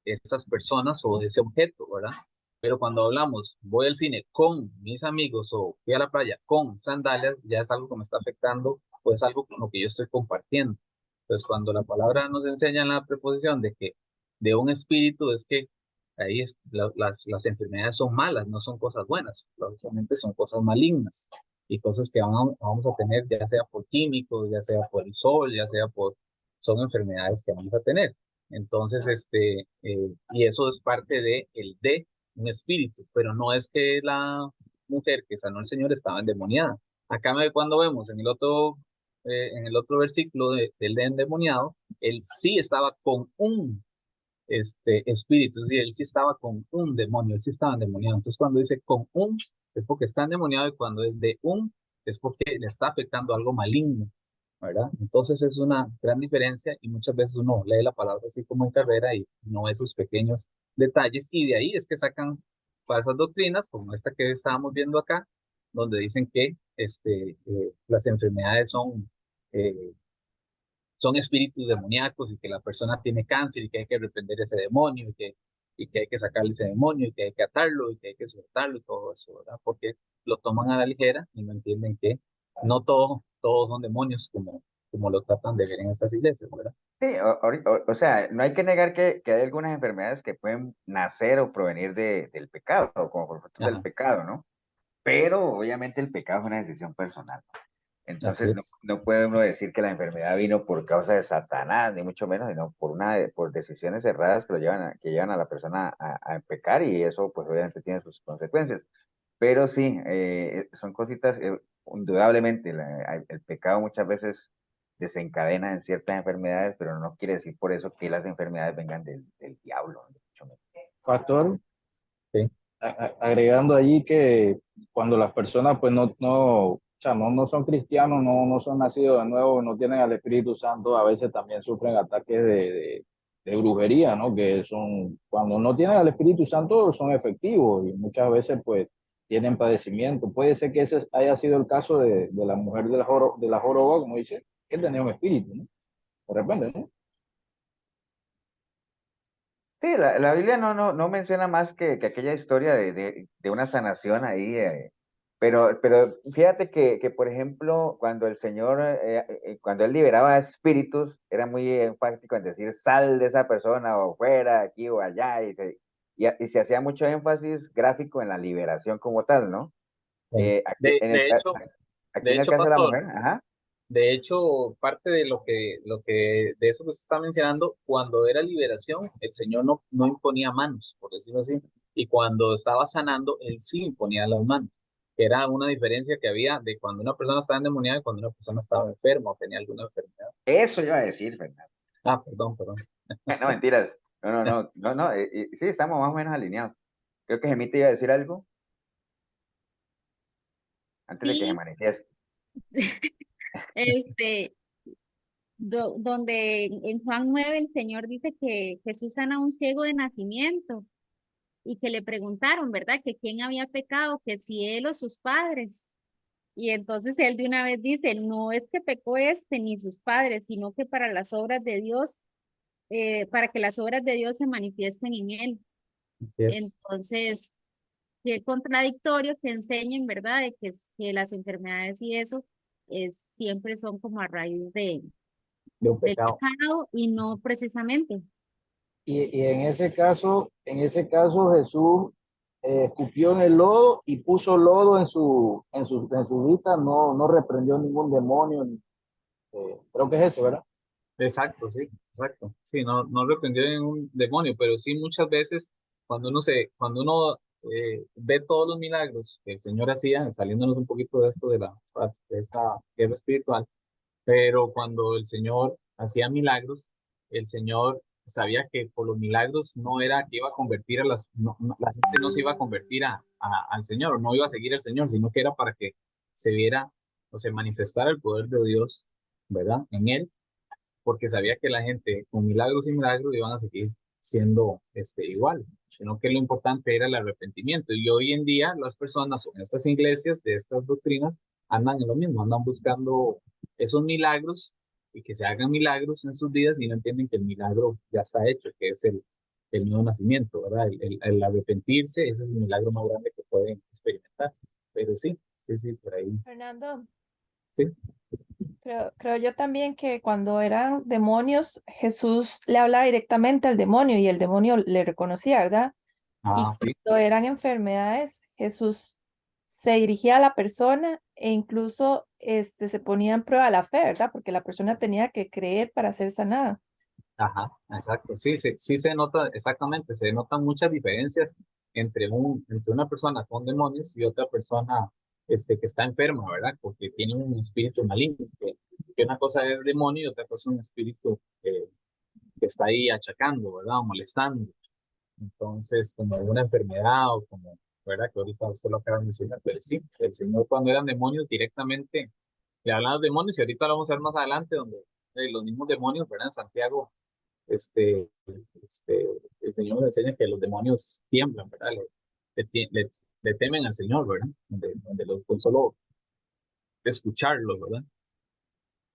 esas personas o de ese objeto, ¿verdad? Pero cuando hablamos, voy al cine con mis amigos o fui a la playa con sandalias, ya es algo que me está afectando, o es algo con lo que yo estoy compartiendo. Entonces, cuando la palabra nos enseña en la preposición de que de un espíritu, es que ahí las enfermedades son malas, no son cosas buenas, lógicamente son cosas malignas y cosas que vamos a tener, ya sea por químicos, ya sea por el sol, ya sea son enfermedades que vamos a tener. Entonces, y eso es parte de un espíritu, pero no es que la mujer que sanó el Señor estaba endemoniada. Acá cuando vemos en el otro versículo del endemoniado, él sí estaba con un espíritu, es decir, él sí estaba con un demonio, él sí estaba endemoniado. Entonces, cuando dice con un, es porque está endemoniado, y cuando es de un, es porque le está afectando algo maligno, ¿verdad? Entonces es una gran diferencia, y muchas veces uno lee la palabra así como en carrera y no ve esos pequeños detalles, y de ahí es que sacan falsas doctrinas como esta que estábamos viendo acá, donde dicen que las enfermedades eh, son espíritus demoníacos y que la persona tiene cáncer y que hay que reprender ese demonio y que hay que sacarle ese demonio y que hay que atarlo y que hay que soltarlo y todo eso, ¿verdad? Porque lo toman a la ligera y no entienden que no todos son demonios como lo tratan de ver en estas iglesias, ¿verdad? Sí, o sea, no hay que negar que hay algunas enfermedades que pueden nacer o provenir del pecado, como por fruto del Ajá, pecado, ¿no? Pero obviamente el pecado es una decisión personal. así Entonces es. no puede uno decir que la enfermedad vino por causa de Satanás, ni mucho menos, sino por decisiones erradas que que llevan a la persona a pecar, y eso pues obviamente tiene sus consecuencias. Pero sí, son cositas, indudablemente, el pecado muchas veces desencadena en ciertas enfermedades, pero no quiere decir por eso que las enfermedades vengan del diablo, ni mucho menos. Pastor, Sí, agregando allí que cuando las personas pues no sea, no son cristianos, no son nacidos de nuevo, no tienen al Espíritu Santo, a veces también sufren ataques de brujería, ¿no? Que son, cuando no tienen al Espíritu Santo, son efectivos y muchas veces, pues, tienen padecimiento. Puede ser que ese haya sido el caso de la mujer de la joroba, como dice, que tenía un espíritu, ¿no? De repente, ¿no? Sí, la Biblia no menciona más que aquella historia de una sanación ahí, pero fíjate que, por ejemplo, cuando el Señor, cuando Él liberaba espíritus, era muy enfático en decir, sal de esa persona o fuera, aquí o allá, y se hacía mucho énfasis gráfico en la liberación como tal, ¿no? Sí. Aquí De en el hecho, caso de la pastor, mujer, ajá, de hecho, parte de de eso que usted está mencionando, cuando era liberación, el Señor no imponía manos, por decirlo así, y cuando estaba sanando, Él sí imponía las manos, que era una diferencia que había de cuando una persona estaba endemoniada y cuando una persona estaba enferma o tenía alguna enfermedad. eso iba a decir, Fernando. Ah, perdón. No, mentiras. No, sí, estamos más o menos alineados. Creo que Gemita iba a decir algo antes de que se Sí, manifieste. este, donde en Juan 9 el Señor dice que Jesús sana a un ciego de nacimiento y que le preguntaron, ¿verdad? Que quién había pecado, que si él o sus padres. Y entonces él de una vez dice, no es que pecó este ni sus padres, sino que para las obras de Dios, para que las obras de Dios se manifiesten en él. Así es. Entonces, qué contradictorio que enseñen, ¿verdad? De que las enfermedades y eso siempre son como a raíz De un del pecado. pecado y no precisamente. Y en ese caso Jesús escupió en el lodo y puso lodo en su vista, no reprendió ningún demonio. Creo que es ese, ¿verdad? Exacto, sí, exacto. Sí, no reprendió ningún demonio, pero sí muchas veces cuando uno ve todos los milagros que el Señor hacía, saliéndonos un poquito de esto de esta guerra espiritual, pero cuando el Señor hacía milagros, el Señor sabía que por los milagros no era que iba a convertir la gente no se iba a convertir al Señor, o no iba a seguir al Señor, sino que era para que se viera o se manifestara el poder de Dios, ¿verdad? En él porque sabía que la gente con milagros y milagros iban a seguir siendo igual, sino que lo importante era el arrepentimiento. Y hoy en día las personas en estas iglesias, de estas doctrinas, andan en lo mismo, andan buscando esos milagros y que se hagan milagros en sus vidas y no entienden que el milagro ya está hecho, que es el nuevo nacimiento, ¿verdad? El arrepentirse, ese es el milagro más grande que pueden experimentar. Pero sí, por ahí. Fernando, Sí. creo yo también que cuando eran demonios, Jesús le hablaba directamente al demonio y el demonio le reconocía, ¿verdad? Y Ah, sí. cuando eran enfermedades, Jesús se dirigía a la persona e incluso se ponía en prueba la fe, ¿verdad? Porque la persona tenía que creer para ser sanada. Ajá, exacto. Sí se nota, exactamente, se notan muchas diferencias entre una persona con demonios y otra persona que está enferma, ¿verdad? Porque tiene un espíritu maligno, que una cosa es demonio y otra cosa es un espíritu que está ahí achacando, ¿verdad? O molestando. Entonces, como una enfermedad o como, ¿verdad? Que ahorita usted lo acaba de mencionar, pero sí, el Señor cuando eran demonios directamente le hablan a los demonios y ahorita lo vamos a ver más adelante donde los mismos demonios, ¿verdad? En Santiago este, este, el Señor nos enseña que los demonios tiemblan, ¿verdad? Le, tie- le- le temen al Señor, ¿verdad? Donde con solo escucharlo, ¿verdad?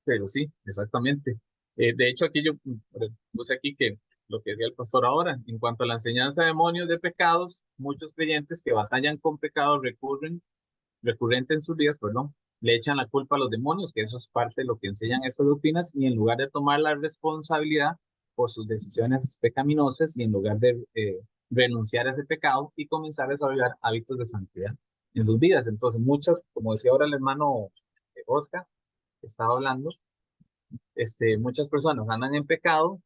Pero sí, exactamente. De hecho, aquí yo puse aquí que lo que decía el pastor ahora, en cuanto a la enseñanza de demonios de pecados, muchos creyentes que batallan con pecados recurrente en sus vidas, perdón, le echan la culpa a los demonios, que eso es parte de lo que enseñan estas doctrinas, y en lugar de tomar la responsabilidad por sus decisiones pecaminosas y en lugar de renunciar a ese pecado y comenzar a desarrollar hábitos de santidad en sus vidas. Entonces, muchas, como decía ahora el hermano Oscar, que estaba hablando, muchas personas andan en pecado,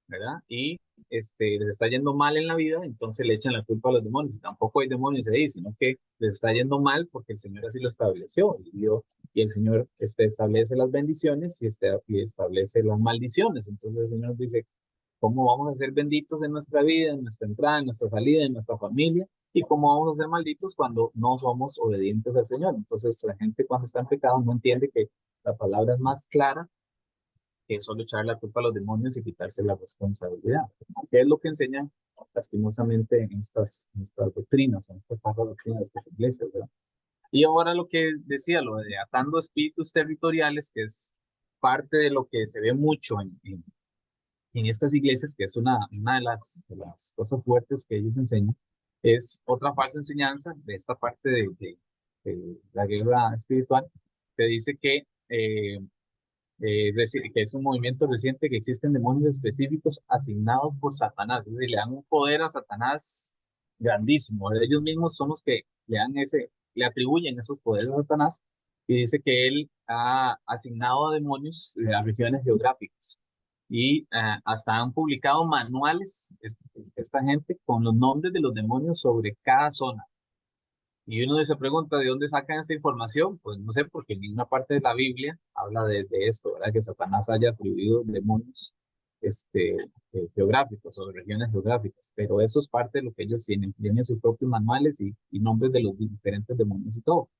¿verdad? Y les está yendo mal en la vida, entonces le echan la culpa a los demonios. Y tampoco hay demonios ahí, sino que les está yendo mal porque el Señor así lo estableció. Y el Señor establece las bendiciones y establece las maldiciones. Entonces el Señor dice, ¿cómo vamos a ser benditos en nuestra vida, en nuestra entrada, en nuestra salida, en nuestra familia? y cómo vamos a ser malditos cuando no somos obedientes al Señor. Entonces la gente cuando está en pecado no entiende que la palabra es más clara que solo echar la culpa a los demonios y quitarse la responsabilidad. ¿Qué es lo que enseñan lastimosamente en estas doctrinas, en estas falsas doctrinas de estas iglesias, ¿verdad? Y ahora lo que decía, lo de atando espíritus territoriales, que es parte de lo que se ve mucho en estas iglesias, que es una de las cosas fuertes que ellos enseñan, es otra falsa enseñanza de esta parte de la guerra espiritual, que dice que es un movimiento reciente que existen demonios específicos asignados por Satanás, es decir, le dan un poder a Satanás grandísimo. Ellos mismos son los que le atribuyen esos poderes a Satanás y dice que él ha asignado a demonios a regiones geográficas y hasta han publicado manuales esta gente con los nombres de los demonios sobre cada zona. Y uno se pregunta de dónde sacan esta información. Pues no sé, porque en ninguna parte de la Biblia habla de esto, ¿verdad? Que Satanás haya atribuido demonios geográficos o regiones geográficas. Pero eso es parte de lo que ellos tienen sus propios manuales y nombres de los diferentes demonios y todo.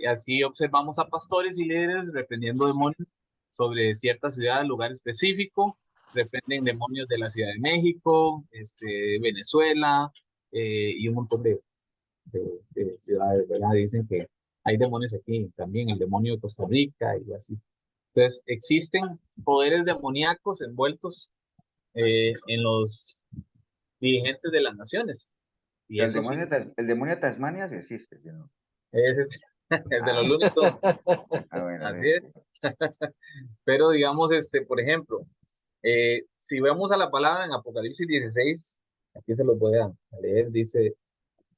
Así observamos a pastores y líderes reprendiendo demonios sobre cierta ciudad, lugar específico. Reprenden demonios de la Ciudad de México, Venezuela y un montón de ciudades, ¿verdad? Dicen que hay demonios aquí también, el demonio de Costa Rica y así. Entonces, existen poderes demoníacos envueltos en los dirigentes de las naciones. Y Pero eso sí, el demonio de Tasmania sí existe, ¿sí, no? ese es el de los Ah, Looney Tunes. ah, bueno, Así es. Pero digamos, por ejemplo, si vemos a la palabra en Apocalipsis 16, aquí se los voy a leer, dice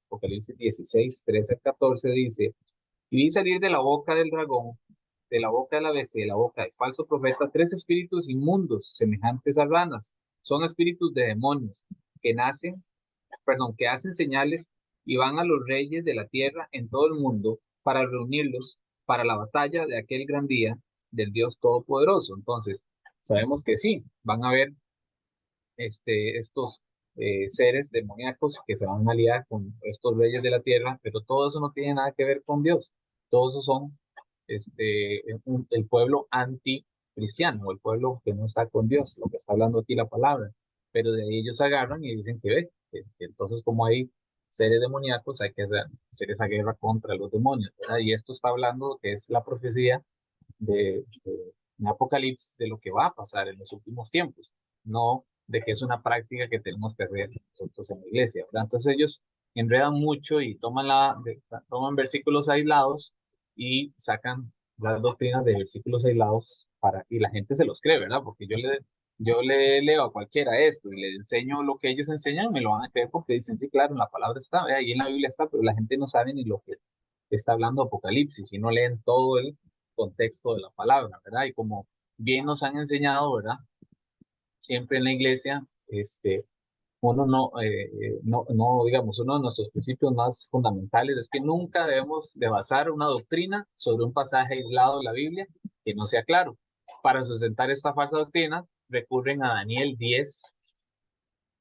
Apocalipsis 16, 13 al 14, dice: Y vi salir de la boca del dragón, de la boca de la bestia, de la boca del falso profeta, tres espíritus inmundos, semejantes a ranas. Son espíritus de demonios que hacen señales y van a los reyes de la tierra en todo el mundo para reunirlos para la batalla de aquel gran día del Dios Todopoderoso. Entonces, sabemos que sí, van a haber estos seres demoníacos que se van a aliar con estos reyes de la tierra, pero todo eso no tiene nada que ver con Dios. Todos esos son el pueblo anticristiano, o el pueblo que no está con Dios, lo que está hablando aquí la palabra. Pero de ahí ellos agarran y dicen que entonces como hay seres demoníacos, hay que hacer esa guerra contra los demonios, ¿verdad? Y esto está hablando que es la profecía de un apocalipsis de lo que va a pasar en los últimos tiempos, no de que es una práctica que tenemos que hacer nosotros en la iglesia, ¿verdad? Entonces ellos enredan mucho y toman versículos aislados y sacan las doctrinas de versículos aislados y la gente se los cree, ¿verdad? Porque yo le leo a cualquiera esto y le enseño lo que ellos enseñan, me lo van a creer porque dicen, sí, claro, en la palabra está, ahí en la Biblia está, pero la gente no sabe ni lo que está hablando Apocalipsis y no leen todo el contexto de la palabra, ¿verdad? Y como bien nos han enseñado, ¿verdad? Siempre en la iglesia, uno digamos, uno de nuestros principios más fundamentales es que nunca debemos de basar una doctrina sobre un pasaje aislado de la Biblia que no sea claro. Para sustentar esta falsa doctrina, recurren a Daniel 10,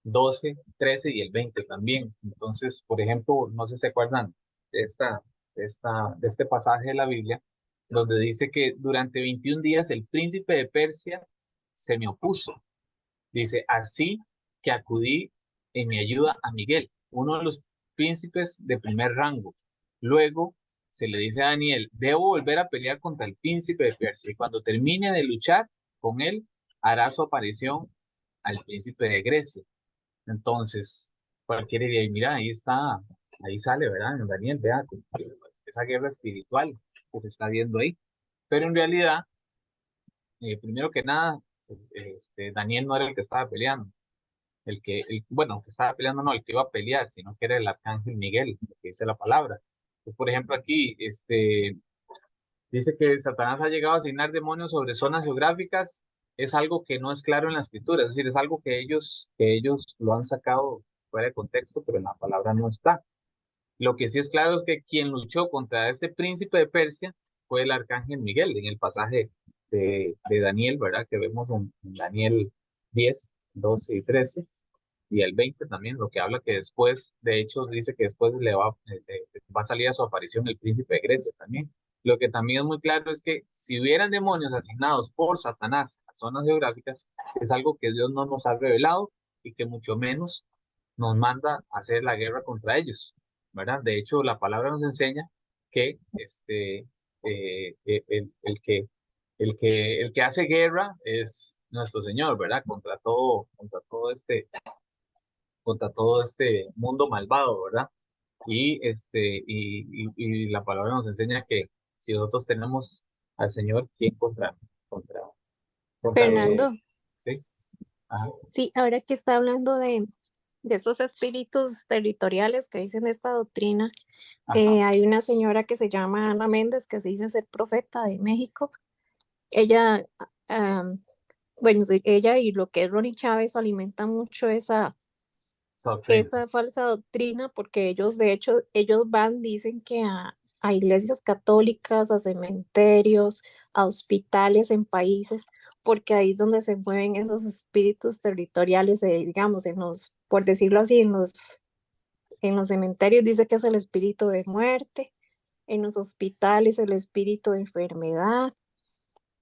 12, 13 y el 20 también. Entonces, por ejemplo, no sé si se acuerdan de de este pasaje de la Biblia, donde dice que durante 21 días el príncipe de Persia se me opuso. Dice, así que acudí en mi ayuda a Miguel, uno de los príncipes de primer rango. Luego se le dice a Daniel, debo volver a pelear contra el príncipe de Persia y cuando termine de luchar con él, hará su aparición al príncipe de Grecia. Entonces, cualquiera diría, y mira, ahí está, ahí sale, ¿verdad? En Daniel, vea, esa guerra espiritual que se está viendo ahí. Pero en realidad, primero que nada, Daniel no era el que estaba peleando. Bueno, el que estaba peleando no, el que iba a pelear, sino que era el arcángel Miguel, lo que dice la palabra. Pues, por ejemplo, aquí, dice que Satanás ha llegado a asignar demonios sobre zonas geográficas. Es algo que no es claro en la escritura, es decir, es algo que ellos lo han sacado fuera de contexto, pero en la palabra no está. Lo que sí es claro es que quien luchó contra este príncipe de Persia fue el arcángel Miguel, en el pasaje de Daniel, ¿verdad? Que vemos en Daniel 10, 12 y 13. y el 20 también, lo que habla que después, de hecho, dice que después va a salir a su aparición el príncipe de Grecia también. Lo que también es muy claro es que si hubieran demonios asignados por Satanás a zonas geográficas, es algo que Dios no nos ha revelado y que mucho menos nos manda a hacer la guerra contra ellos, ¿verdad? De hecho, la palabra nos enseña que el que hace guerra es nuestro Señor, ¿verdad? Contra todo este mundo malvado, ¿verdad? Y la palabra nos enseña que si nosotros tenemos al Señor, ¿quién contra nosotros? Fernando, ¿Sí? Ajá, sí, ahora que está hablando de estos espíritus territoriales que dicen esta doctrina, ajá. hay una señora que se llama Ana Méndez, que se dice ser profeta de México. Ella, am, bueno, sí, ella y lo que es Ronnie Chávez alimentan mucho Esa doctrina. esa falsa doctrina, porque ellos, de hecho, ellos van, dicen que a iglesias católicas, a cementerios, a hospitales en países, porque ahí es donde se mueven esos espíritus territoriales, digamos, por decirlo así, en los cementerios dice que es el espíritu de muerte, en los hospitales el espíritu de enfermedad,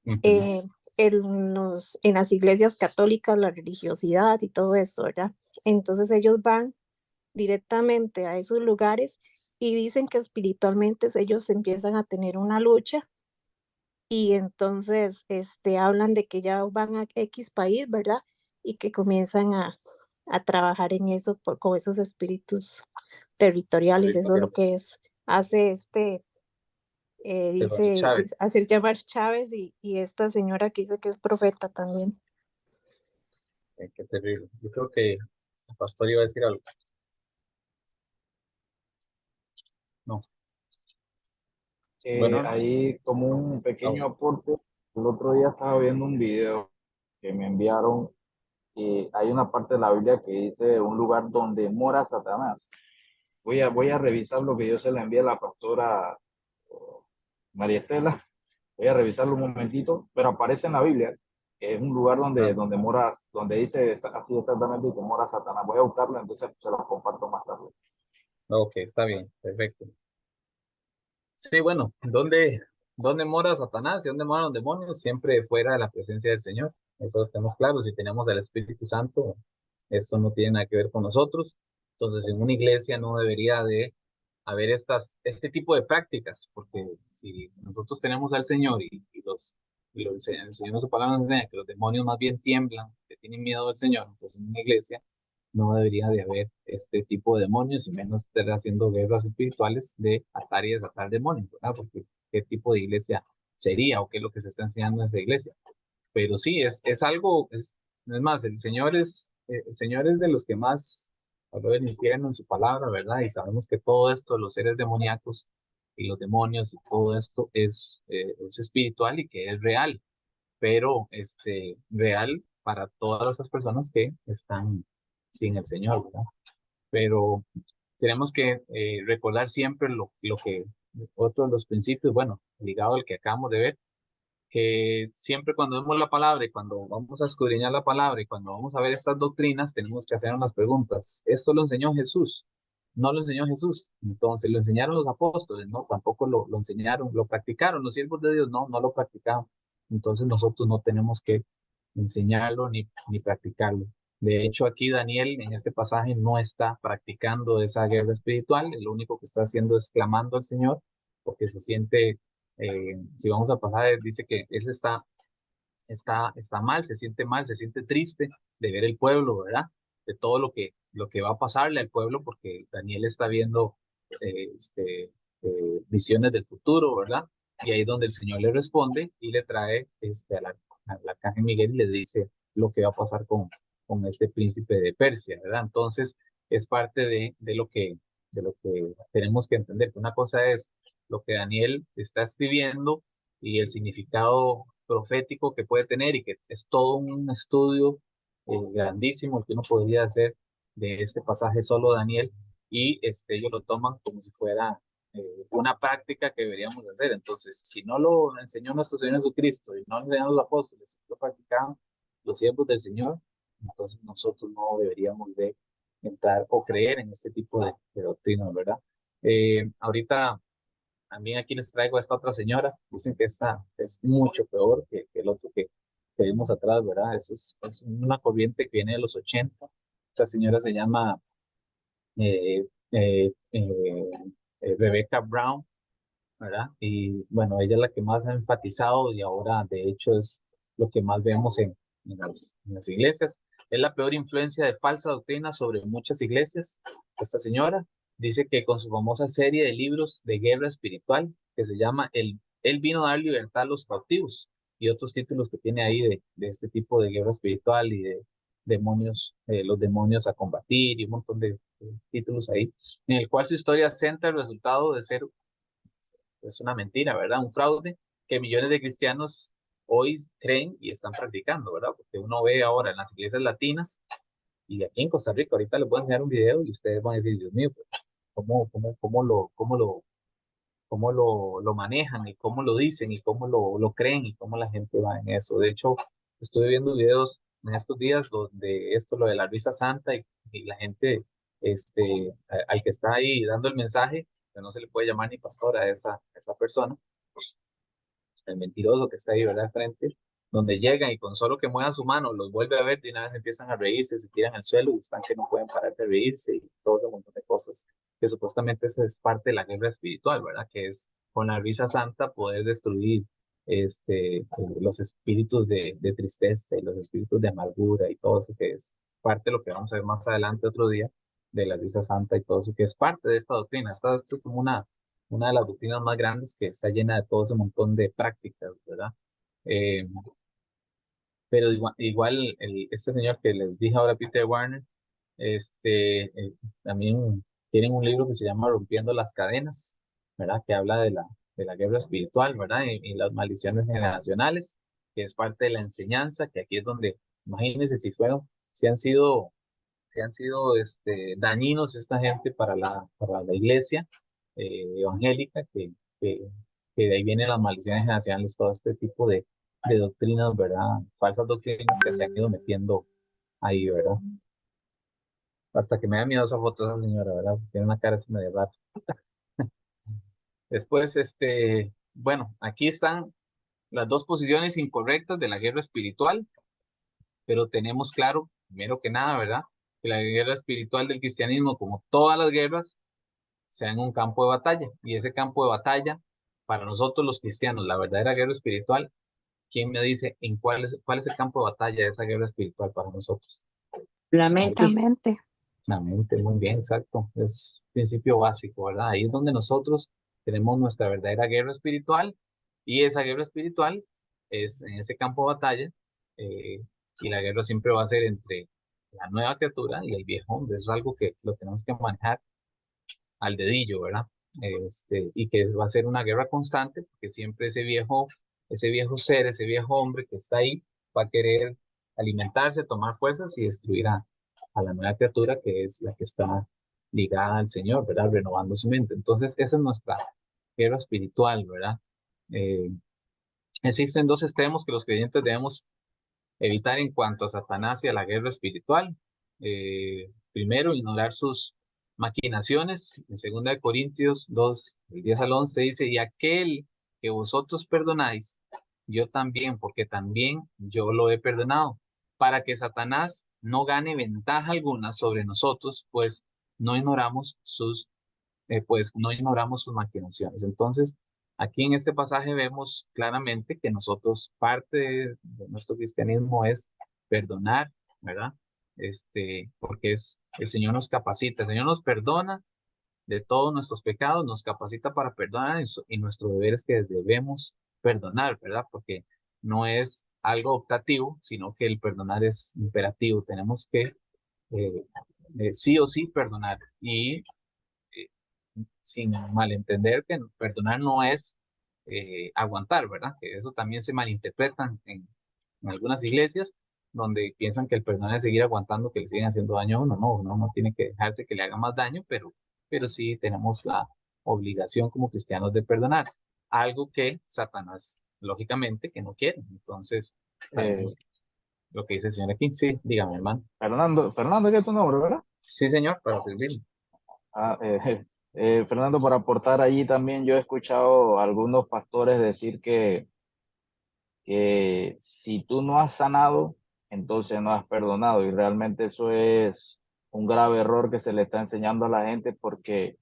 Ujú. eh, en las iglesias católicas la religiosidad y todo eso, ¿verdad? Entonces ellos van directamente a esos lugares y dicen que espiritualmente ellos empiezan a tener una lucha y entonces hablan de que ya van a X país, ¿verdad? Y que comienzan a trabajar en eso con esos espíritus territoriales. Eso es lo que hace De Ronnie Chávez. hacer llamar Chávez y esta señora que dice que es profeta también. Qué terrible. Yo creo que el pastor iba a decir algo. No. Bueno, no. Ahí como un pequeño No. aporte, el otro día estaba viendo un video que me enviaron y hay una parte de la Biblia que dice un lugar donde mora Satanás. Voy a revisar lo que yo se le envié a la pastora María Estela. Voy a revisarlo un momentito, pero aparece en la Biblia que es un lugar Ah, donde mora, donde dice así exactamente que mora Satanás. Voy a buscarlo, entonces se lo comparto más tarde. ok, está bien, perfecto. Sí, bueno, ¿dónde mora Satanás y dónde moran los demonios? Siempre fuera de la presencia del Señor. Eso lo tenemos claro. Si tenemos al Espíritu Santo, eso no tiene nada que ver con nosotros. Entonces, en una iglesia no debería de haber este tipo de prácticas, porque si nosotros tenemos al Señor el Señor en su palabra nos enseña que los demonios más bien tiemblan, que tienen miedo del Señor, pues en una iglesia no debería de haber este tipo de demonios y menos estar haciendo guerras espirituales de atar y desatar demonios, ¿verdad? Porque qué tipo de iglesia sería o qué es lo que se está enseñando en esa iglesia. Pero sí, es algo, es más, el Señor es de los que más habló del infierno en su palabra, ¿verdad? Y sabemos que todo esto, los seres demoníacos y los demonios y todo esto es espiritual y que es real, pero real para todas esas personas que están sin el Señor, ¿verdad? Pero tenemos que recordar siempre lo que otro de los principios, bueno, ligado al que acabamos de ver, que siempre cuando vemos la palabra y cuando vamos a escudriñar la palabra y cuando vamos a ver estas doctrinas, tenemos que hacer unas preguntas. ¿Esto lo enseñó Jesús? No lo enseñó Jesús. Entonces, ¿lo enseñaron los apóstoles? No, tampoco lo enseñaron. ¿Lo practicaron los siervos de Dios? No, no lo practicaron. Entonces, nosotros no tenemos que enseñarlo ni practicarlo. De hecho, aquí Daniel en este pasaje no está practicando esa guerra espiritual. Lo único que está haciendo es clamando al Señor porque se siente si vamos a pasar, dice que él está mal, se siente triste de ver el pueblo, ¿verdad? De todo lo que va a pasarle al pueblo, porque Daniel está viendo eh, este, visiones del futuro, ¿verdad? Y ahí es donde el Señor le responde y le trae al arcángel Miguel y le dice lo que va a pasar con este príncipe de Persia, ¿verdad? Entonces, es parte de lo que tenemos que entender, que una cosa es lo que Daniel está escribiendo y el significado profético que puede tener y que es todo un estudio grandísimo el que uno podría hacer de este pasaje solo Daniel y ellos lo toman como si fuera una práctica que deberíamos hacer. Entonces, si no lo enseñó nuestro Señor Jesucristo y no lo enseñaron los apóstoles, si lo practicaban los siervos del Señor, Entonces nosotros no deberíamos de entrar o creer en este tipo de doctrinas, ¿verdad? Ahorita también aquí les traigo a esta otra señora. Dicen que esta es mucho peor que el otro que vimos atrás, ¿verdad? Es una corriente que viene de los 80. Esta señora se llama eh, eh, eh, Rebecca Brown, ¿verdad? Y bueno, ella es la que más ha enfatizado y ahora de hecho es lo que más vemos en las iglesias. Es la peor influencia de falsa doctrina sobre muchas iglesias. Esta señora dice que con su famosa serie de libros de guerra espiritual que se llama Él vino a dar libertad a los cautivos y otros títulos que tiene ahí de este tipo de guerra espiritual y de demonios, los demonios a combatir y un montón de títulos ahí, en el cual su historia centra el resultado de ser es una mentira, ¿verdad? Un fraude que millones de cristianos hoy creen y están practicando, ¿verdad? Porque uno ve ahora en las iglesias latinas y aquí en Costa Rica, ahorita les voy a enseñar un video y ustedes van a decir, Dios mío, pues, ¿cómo lo manejan y cómo lo dicen y cómo lo creen y cómo la gente va en eso? De hecho, estuve viendo videos en estos días donde esto, lo de la risa santa y la gente, al que está ahí dando el mensaje, que no se le puede llamar ni pastor a esa persona, el mentiroso que está ahí, ¿verdad? Frente, donde llegan y con solo que muevan su mano los vuelve a ver, de una vez empiezan a reírse, se tiran al suelo y están que no pueden parar de reírse y todo ese montón de cosas, que supuestamente esa es parte de la guerra espiritual, ¿verdad? Que es con la risa santa poder destruir los espíritus de tristeza y los espíritus de amargura y todo eso que es parte de lo que vamos a ver más adelante otro día, de la risa santa y todo eso que es parte de esta doctrina. Esta es como una de las doctrinas más grandes que está llena de todo ese montón de prácticas, ¿verdad? Eh, pero igual este señor que les dije ahora, Peter Warner, también tienen un libro que se llama Rompiendo las Cadenas, ¿verdad? Que habla de la guerra espiritual, ¿verdad? Y las maldiciones generacionales, que es parte de la enseñanza, que aquí es donde, imagínense si han sido dañinos esta gente para la iglesia evangélica, que, que de ahí vienen las maldiciones generacionales, todo este tipo de doctrinas, ¿verdad? Falsas doctrinas que se han ido metiendo ahí, ¿verdad? Hasta que me da miedo esa foto de esa señora, ¿verdad? Tiene una cara así medio rara. Después, bueno, aquí están las dos posiciones incorrectas de la guerra espiritual, pero tenemos claro, primero que nada, ¿verdad? Que la guerra espiritual del cristianismo, como todas las guerras, sea en un campo de batalla. Y ese campo de batalla, para nosotros los cristianos, la verdadera guerra espiritual, ¿quién me dice en cuál es el campo de batalla de esa guerra espiritual para nosotros? La La mente. mente. La mente, muy bien, exacto. Es principio básico, ¿verdad? Ahí es donde nosotros tenemos nuestra verdadera guerra espiritual y esa guerra espiritual es en ese campo de batalla eh, y la guerra siempre va a ser entre la nueva criatura y el viejo hombre. Eso es algo que lo tenemos que manejar al dedillo, ¿verdad? Y que va a ser una guerra constante, porque siempre ese viejo ser, ese viejo hombre que está ahí, va a querer alimentarse, tomar fuerzas y destruir a la nueva criatura que es la que está ligada al Señor, ¿verdad? Renovando su mente. Entonces, esa es nuestra guerra espiritual, ¿verdad? Eh, Existen dos extremos que los creyentes debemos evitar en cuanto a Satanás y a la guerra espiritual. Primero, ignorar sus maquinaciones. En 2 Corintios 2, del 10 al 11 dice, y aquel que vosotros perdonáis, yo también, porque también yo lo he perdonado, para que Satanás no gane ventaja alguna sobre nosotros, no ignoramos no ignoramos sus maquinaciones. Entonces, aquí en este pasaje vemos claramente que nosotros, parte de nuestro cristianismo es perdonar, ¿verdad? Porque el Señor nos capacita, el Señor nos perdona de todos nuestros pecados, nos capacita para perdonar y nuestro deber es que debemos perdonar, ¿verdad? Porque no es algo optativo, sino que el perdonar es imperativo. Tenemos que eh, sí o sí perdonar y eh, sin malentender que perdonar no es aguantar, ¿verdad? Que eso también se malinterpreta en algunas iglesias donde piensan que el perdón es seguir aguantando que le siguen haciendo daño a uno. No, uno no tiene que dejarse que le haga más daño, pero sí tenemos la obligación como cristianos de perdonar. Algo que Satanás, lógicamente, que no quiere. Entonces, Eh, sabemos lo que dice el Señor aquí. Sí, dígame, hermano. Fernando, ¿qué es tu nombre, verdad? Sí, Señor, para servirle. Ah, Fernando, para aportar allí también, yo he escuchado a algunos pastores decir que si tú no has sanado, entonces no has perdonado. Y realmente eso es un grave error que se le está enseñando a la gente porque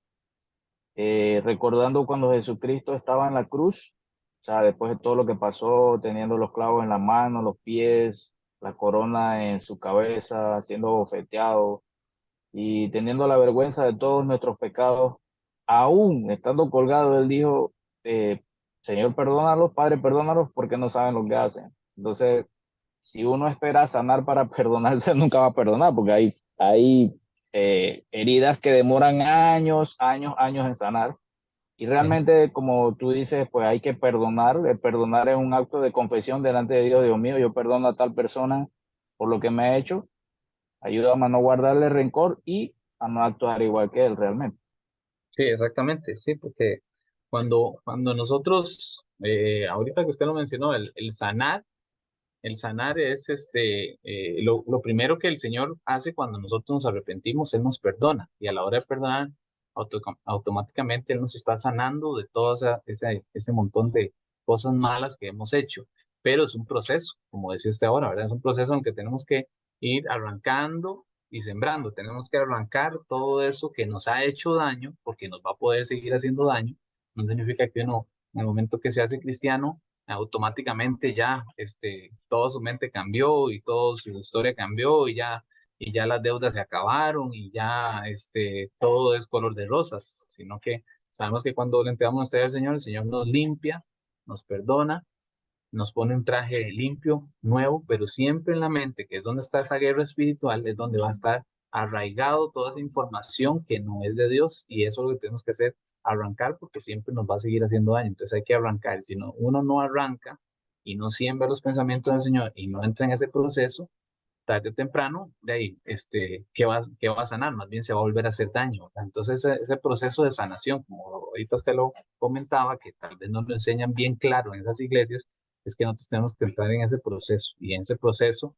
recordando cuando Jesucristo estaba en la cruz, o sea, después de todo lo que pasó, teniendo los clavos en las manos, los pies, la corona en su cabeza, siendo bofeteado y teniendo la vergüenza de todos nuestros pecados, aún estando colgado, él dijo, Señor, perdónalos, Padre, perdónalos porque no saben lo que hacen. Entonces, si uno espera sanar para perdonarse, nunca va a perdonar porque hay heridas que demoran años, años, años en sanar. Y Sí. realmente, como tú dices, pues hay que perdonar. El perdonar es un acto de confesión delante de Dios. Dios mío, yo perdono a tal persona por lo que me ha hecho. Ayúdame a no guardarle rencor y a no actuar igual que él realmente. Sí, exactamente, sí, porque cuando nosotros, ahorita que usted lo mencionó, el sanar es lo primero que el Señor hace cuando nosotros nos arrepentimos, Él nos perdona y a la hora de perdonar, automáticamente Él nos está sanando de todo ese montón de cosas malas que hemos hecho. Pero es un proceso, como decía usted ahora, ¿verdad? Es un proceso en que tenemos que ir arrancando y sembrando. Tenemos que arrancar todo eso que nos ha hecho daño, porque nos va a poder seguir haciendo daño. No significa que uno, en el momento que se hace cristiano, automáticamente ya toda su mente cambió y toda su historia cambió y ya las deudas se acabaron y ya todo es color de rosas, sino que sabemos que cuando le entregamos a usted al Señor, el Señor nos limpia, nos perdona, nos pone un traje limpio, nuevo, pero siempre en la mente, que es donde está esa guerra espiritual, es donde va a estar arraigado toda esa información que no es de Dios y eso es lo que tenemos que hacer, arrancar porque siempre nos va a seguir haciendo daño. Entonces hay que arrancar. Si no, uno no arranca y no siembra los pensamientos del Señor y no entra en ese proceso, tarde o temprano, de ahí, ¿qué va a sanar? Más bien se va a volver a hacer daño, ¿verdad? Entonces, ese proceso de sanación, como ahorita usted lo comentaba, que tal vez no lo enseñan bien claro en esas iglesias, es que nosotros tenemos que entrar en ese proceso. Y en ese proceso,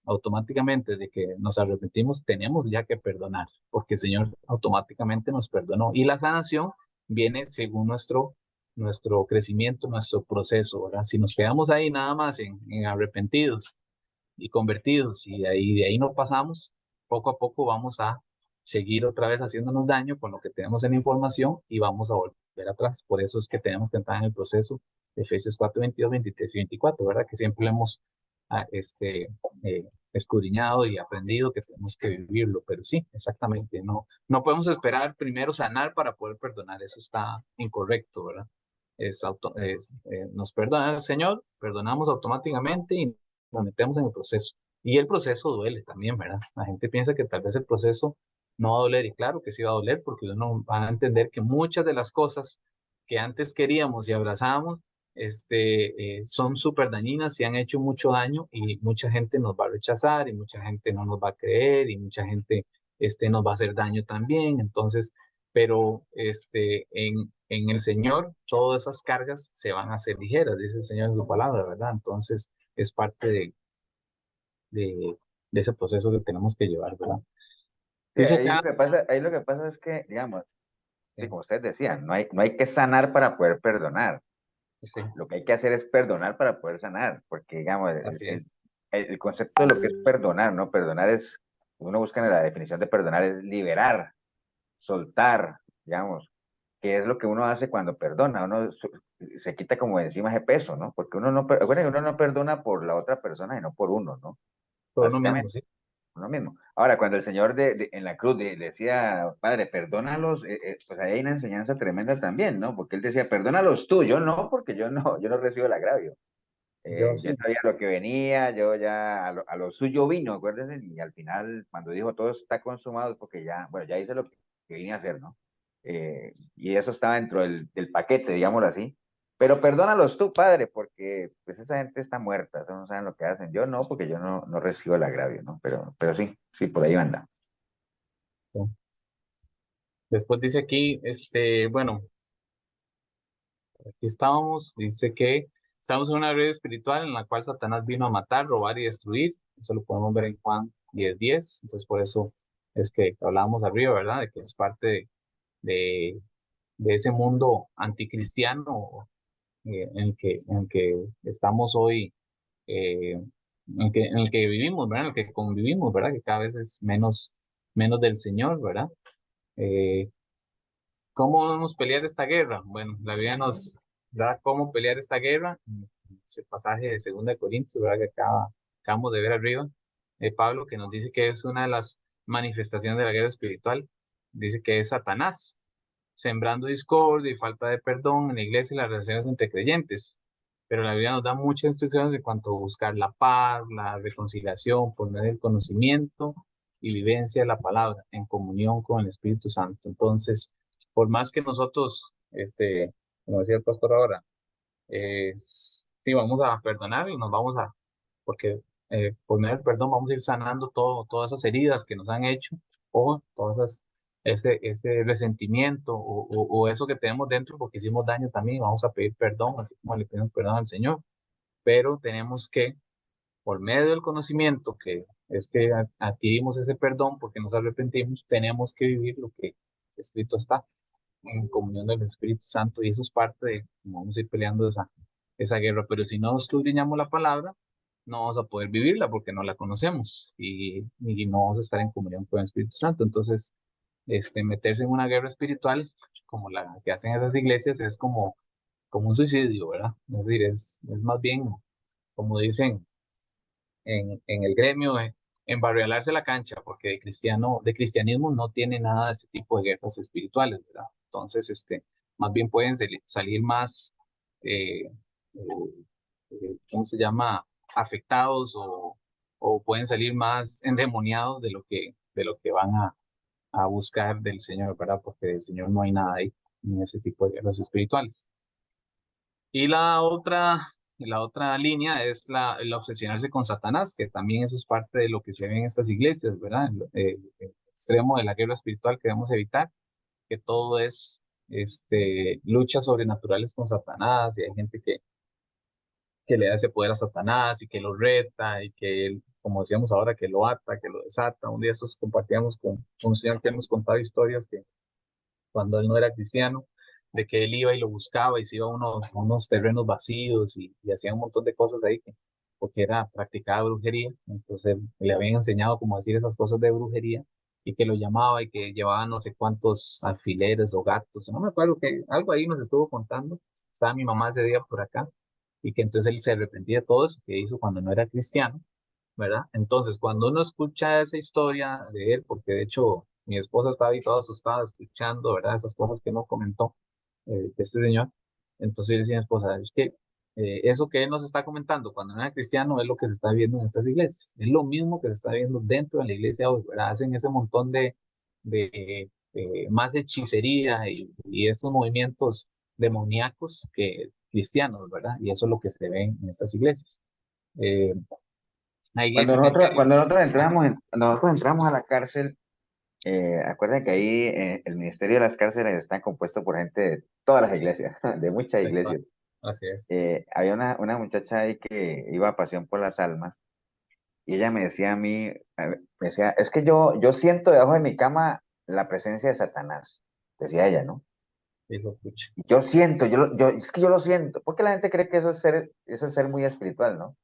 automáticamente, de que nos arrepentimos, tenemos ya que perdonar, porque el Señor automáticamente nos perdonó. Y la sanación viene según nuestro crecimiento, nuestro proceso, ¿verdad? Si nos quedamos ahí nada más en arrepentidos, y convertidos y de ahí no pasamos, poco a poco vamos a seguir otra vez haciéndonos daño con lo que tenemos en la información y vamos a volver atrás. Por eso es que tenemos que entrar en el proceso de Efesios 4, 22, 23 y 24, ¿verdad? Que siempre lo hemos escudriñado y aprendido que tenemos que vivirlo, pero sí, exactamente, no podemos esperar primero sanar para poder perdonar, eso está incorrecto, ¿verdad? Nos perdona el Señor, perdonamos automáticamente y nos metemos en el proceso. Y el proceso duele también, ¿verdad? La gente piensa que tal vez el proceso no va a doler, y claro que sí va a doler, porque uno va a entender que muchas de las cosas que antes queríamos y abrazábamos, son súper dañinas y han hecho mucho daño, y mucha gente nos va a rechazar, y mucha gente no nos va a creer, y mucha gente nos va a hacer daño también. Entonces, pero en el Señor, todas esas cargas se van a hacer ligeras, dice el Señor en su palabra, ¿verdad? Entonces, es parte de, de ese proceso que tenemos que llevar, ¿verdad? Sí, Dice acá, ahí lo que pasa es que, digamos, sí, sí, como ustedes decían, no hay que sanar para poder perdonar. sí, Lo que hay que hacer es perdonar para poder sanar, porque, digamos, así es. el concepto de lo que es perdonar, ¿no? Perdonar es, uno busca en la definición de perdonar, es liberar, soltar, digamos, que es lo que uno hace cuando perdona, se quita como de encima ese peso, ¿no? Porque bueno, uno no perdona por la otra persona, sino por uno, ¿no? Por uno mismo, Básicamente, sí. uno mismo. Ahora, cuando el Señor en la cruz decía, Padre, perdónalos, pues ahí hay una enseñanza tremenda también, ¿no? Porque él decía, perdónalos tú, yo no, porque yo no recibo el agravio. Yo Yo sí. sabía lo que venía, yo ya a lo suyo vino, acuérdense, y al final, cuando dijo todo está consumado, porque ya, bueno, ya hice lo que vine a hacer, ¿no? Y eso estaba dentro del paquete, digámoslo así. Pero perdónalos tú, padre, porque pues esa gente está muerta, eso no saben lo que hacen. Yo no, porque yo no recibo el agravio, ¿no? Pero sí, sí, por ahí anda. Sí. Después dice aquí, bueno, aquí estábamos, dice que estamos en una red espiritual en la cual Satanás vino a matar, robar y destruir. Eso lo podemos ver en Juan 10:10. Entonces, por eso es que hablábamos arriba, ¿verdad? De que es parte de, de ese mundo anticristiano en el que estamos hoy, en el que vivimos, ¿verdad? En el que convivimos, ¿verdad? Que cada vez es menos del Señor, ¿verdad? Eh, ¿Cómo vamos a pelear esta guerra? Bueno, la Biblia nos da cómo pelear esta guerra. En ese pasaje de 2 Corintios, ¿verdad? Que acabamos de ver arriba, de Pablo, que nos dice que es una de las manifestaciones de la guerra espiritual. Dice que es Satanás, sembrando discordia y falta de perdón en la iglesia y las relaciones entre creyentes. Pero la Biblia nos da muchas instrucciones en cuanto a buscar la paz, la reconciliación por medio del conocimiento y vivencia de la palabra en comunión con el Espíritu Santo. Entonces, por más que nosotros, como decía el pastor ahora, sí vamos a perdonar y nos vamos a, porque por medio del perdón vamos a ir sanando todas esas heridas que nos han hecho o todas ese resentimiento o eso que tenemos dentro porque hicimos daño también, vamos a pedir perdón, así como le pedimos perdón al Señor, pero tenemos que, por medio del conocimiento que es que adquirimos ese perdón porque nos arrepentimos, tenemos que vivir lo que escrito está en comunión del Espíritu Santo y eso es parte de cómo vamos a ir peleando esa guerra, pero si no escudriñamos la palabra, no vamos a poder vivirla porque no la conocemos y no vamos a estar en comunión con el Espíritu Santo. Entonces, meterse en una guerra espiritual como la que hacen esas iglesias es como un suicidio, ¿verdad? Es decir, es más bien, como dicen en el gremio, embarrialarse la cancha, porque de cristianismo no tiene nada de ese tipo de guerras espirituales, ¿verdad? Entonces, más bien pueden salir más, eh, ¿cómo se llama? Afectados o pueden salir más endemoniados de lo que van a buscar del Señor, ¿verdad? Porque del Señor no hay nada ahí en ese tipo de guerras espirituales. Y la otra línea es el obsesionarse con Satanás, que también eso es parte de lo que se ve en estas iglesias, ¿verdad? El extremo de la guerra espiritual que debemos evitar, que todo es luchas sobrenaturales con Satanás, y hay gente que le da ese poder a Satanás y que lo reta y que él, como decíamos ahora, que lo ata, que lo desata. Un día estos compartíamos con un señor que nos contaba historias que cuando él no era cristiano, de que él iba y lo buscaba y se iba a unos terrenos vacíos y hacía un montón de cosas ahí, porque practicaba brujería, entonces le habían enseñado cómo decir esas cosas de brujería y que lo llamaba y que llevaba no sé cuántos alfileres o gatos, no me acuerdo, que algo ahí nos estuvo contando, estaba mi mamá ese día por acá y que entonces él se arrepentía de todo eso que hizo cuando no era cristiano, ¿verdad? Entonces, cuando uno escucha esa historia de él, porque de hecho mi esposa estaba ahí toda asustada escuchando, ¿verdad? Esas cosas que no comentó de este señor. Entonces yo le decía a mi esposa, es que eso que él nos está comentando cuando no era cristiano es lo que se está viendo en estas iglesias. Es lo mismo que se está viendo dentro de la iglesia hoy, ¿verdad? Hacen ese montón de más hechicería y esos movimientos demoníacos que cristianos, ¿verdad? Y eso es lo que se ve en estas iglesias. Eh, Hay Cuando iglesias que han nosotros, querido. cuando nosotros Ajá, entramos a la cárcel, acuerden que ahí el ministerio de las cárceles está compuesto por gente de todas las iglesias, de muchas perfecto. iglesias. Así es. Había una muchacha ahí que iba a Pasión por las Almas y ella me decía a mí, me decía, es que yo siento debajo de mi cama la presencia de Satanás, decía ella, ¿no? Sí, lo escucho. Yo siento, es que yo lo siento, porque la gente cree que eso es ser muy espiritual, ¿no?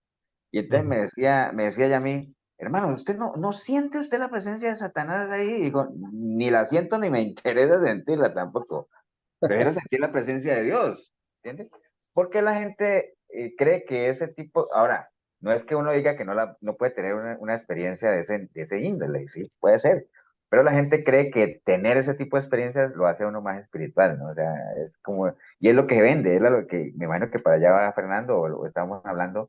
Y entonces Ujú. me decía ella a mí, hermano, ¿usted no siente usted la presencia de Satanás ahí? Y digo, ni la siento ni me interesa sentirla tampoco. Prefiero sentir la presencia de Dios, ¿entiendes? Porque la gente cree que ese tipo, ahora, no es que uno diga que no puede tener una experiencia de ese índole, sí, puede ser, pero la gente cree que tener ese tipo de experiencias lo hace a uno más espiritual, ¿no? O sea, es como, y es lo que vende, es lo que, me imagino que para allá va Fernando, o lo estamos hablando,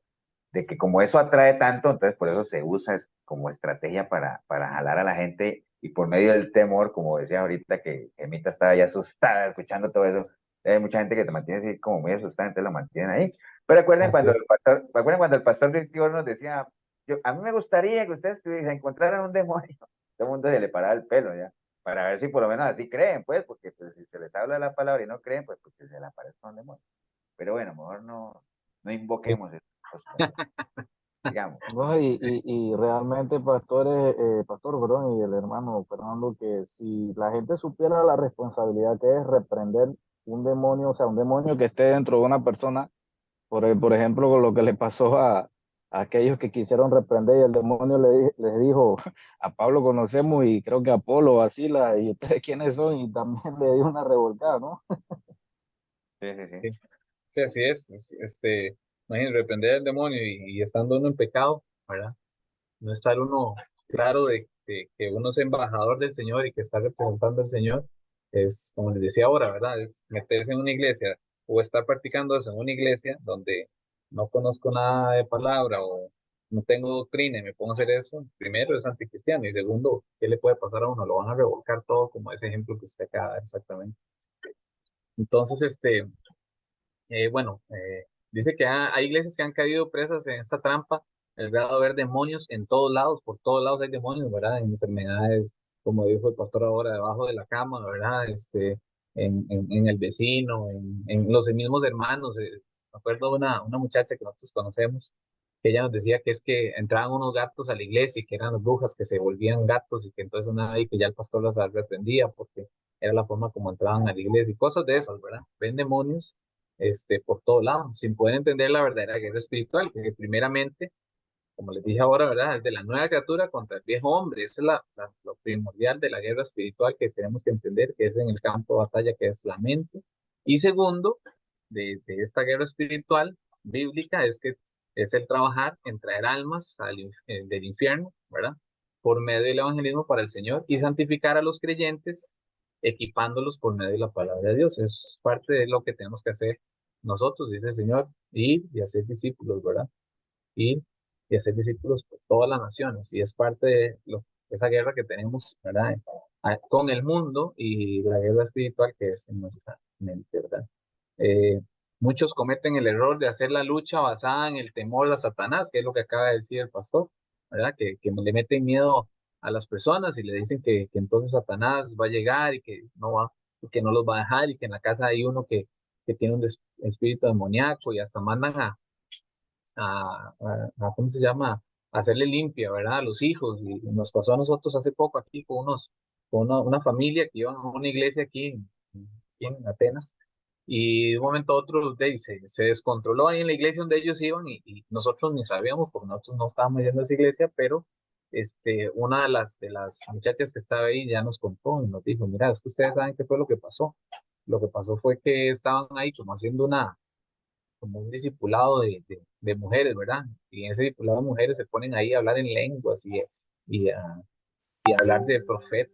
de que como eso atrae tanto, entonces por eso se usa como estrategia para jalar a la gente y por medio del temor, como decía ahorita que Emita estaba ya asustada escuchando todo eso, hay mucha gente que te mantiene así como muy asustada, entonces lo mantienen ahí. Pero Así es. recuerden cuando el pastor Víctor nos decía, a mí me gustaría que ustedes se encontraran un demonio, todo el mundo se le paraba el pelo ya, para ver si por lo menos así creen, pues, porque pues, si se les habla la palabra y no creen, pues porque se le aparezca un demonio. Pero bueno, mejor no Sí. invoquemos esas cosas. digamos. No, y realmente, pastor, perdón, y el hermano Fernando, que si la gente supiera la responsabilidad que es reprender un demonio, o sea, un demonio que esté dentro de una persona, por ejemplo, con lo que le pasó a aquellos que quisieron reprender y el demonio les dijo, a Pablo conocemos y creo que a Apolo, a Sila, y ustedes quiénes son, y también le dio una revolcada, ¿no? Sí, sí, sí. Sí, sí, así es. Imagínate, reprender al demonio y estando uno en pecado, ¿verdad? No estar uno claro de que uno es embajador del Señor y que está representando al Señor, es, como les decía ahora, ¿verdad? Es meterse en una iglesia o estar practicando eso en una iglesia donde no conozco nada de palabra o no tengo doctrina y me pongo a hacer eso. Primero, es anticristiano, y segundo, ¿qué le puede pasar a uno? Lo van a revolcar todo, como ese ejemplo que usted acaba de dar exactamente. Entonces, bueno, dice que hay iglesias que han caído presas en esta trampa, el grado de ver demonios en todos lados, por todos lados hay demonios, ¿verdad? En enfermedades, como dijo el pastor ahora, debajo de la cama, ¿verdad? En el vecino, en los mismos hermanos. Me acuerdo de una muchacha que nosotros conocemos, que ella nos decía que es que entraban unos gatos a la iglesia y que eran las brujas que se volvían gatos y que entonces nada, y que ya el pastor las reprendía porque era la forma como entraban a la iglesia y cosas de esas, ¿verdad? Ven demonios por todos lados, sin poder entender la verdadera guerra espiritual, que primeramente, como les dije ahora, ¿verdad? Es de la nueva criatura contra el viejo hombre. Esa es lo primordial de la guerra espiritual que tenemos que entender, que es en el campo de batalla, que es la mente. Y segundo, de esta guerra espiritual bíblica, es que es el trabajar en traer almas del infierno, ¿verdad? Por medio del evangelismo para el Señor y santificar a los creyentes equipándolos por medio de la palabra de Dios. Es parte de lo que tenemos que hacer nosotros, dice el Señor, ir y hacer discípulos, ¿verdad? Ir y hacer discípulos por todas las naciones. Y es parte de esa guerra que tenemos, ¿verdad? Con el mundo y la guerra espiritual que es en nuestra mente, ¿verdad? Eh, Muchos cometen el error de hacer la lucha basada en el temor a Satanás, que es lo que acaba de decir el pastor, ¿verdad? Que le meten miedo a las personas y le dicen que entonces Satanás va a llegar y que no va, y que no los va a dejar y que en la casa hay uno que tiene un espíritu demoníaco y hasta mandan ¿cómo se llama? A hacerle limpia, ¿verdad? A los hijos. Y nos pasó a nosotros hace poco aquí con una familia que iban a una iglesia aquí en Atenas. Y de un momento a otro se descontroló ahí en la iglesia donde ellos iban y nosotros ni sabíamos porque nosotros no estábamos yendo a esa iglesia, pero una de las muchachas que estaba ahí ya nos contó y nos dijo, mira, es que ustedes saben qué fue lo que pasó. Lo que pasó fue que estaban ahí como haciendo como un discipulado de mujeres, ¿verdad? Y en ese discipulado de mujeres se ponen ahí a hablar en lenguas y a, y a hablar de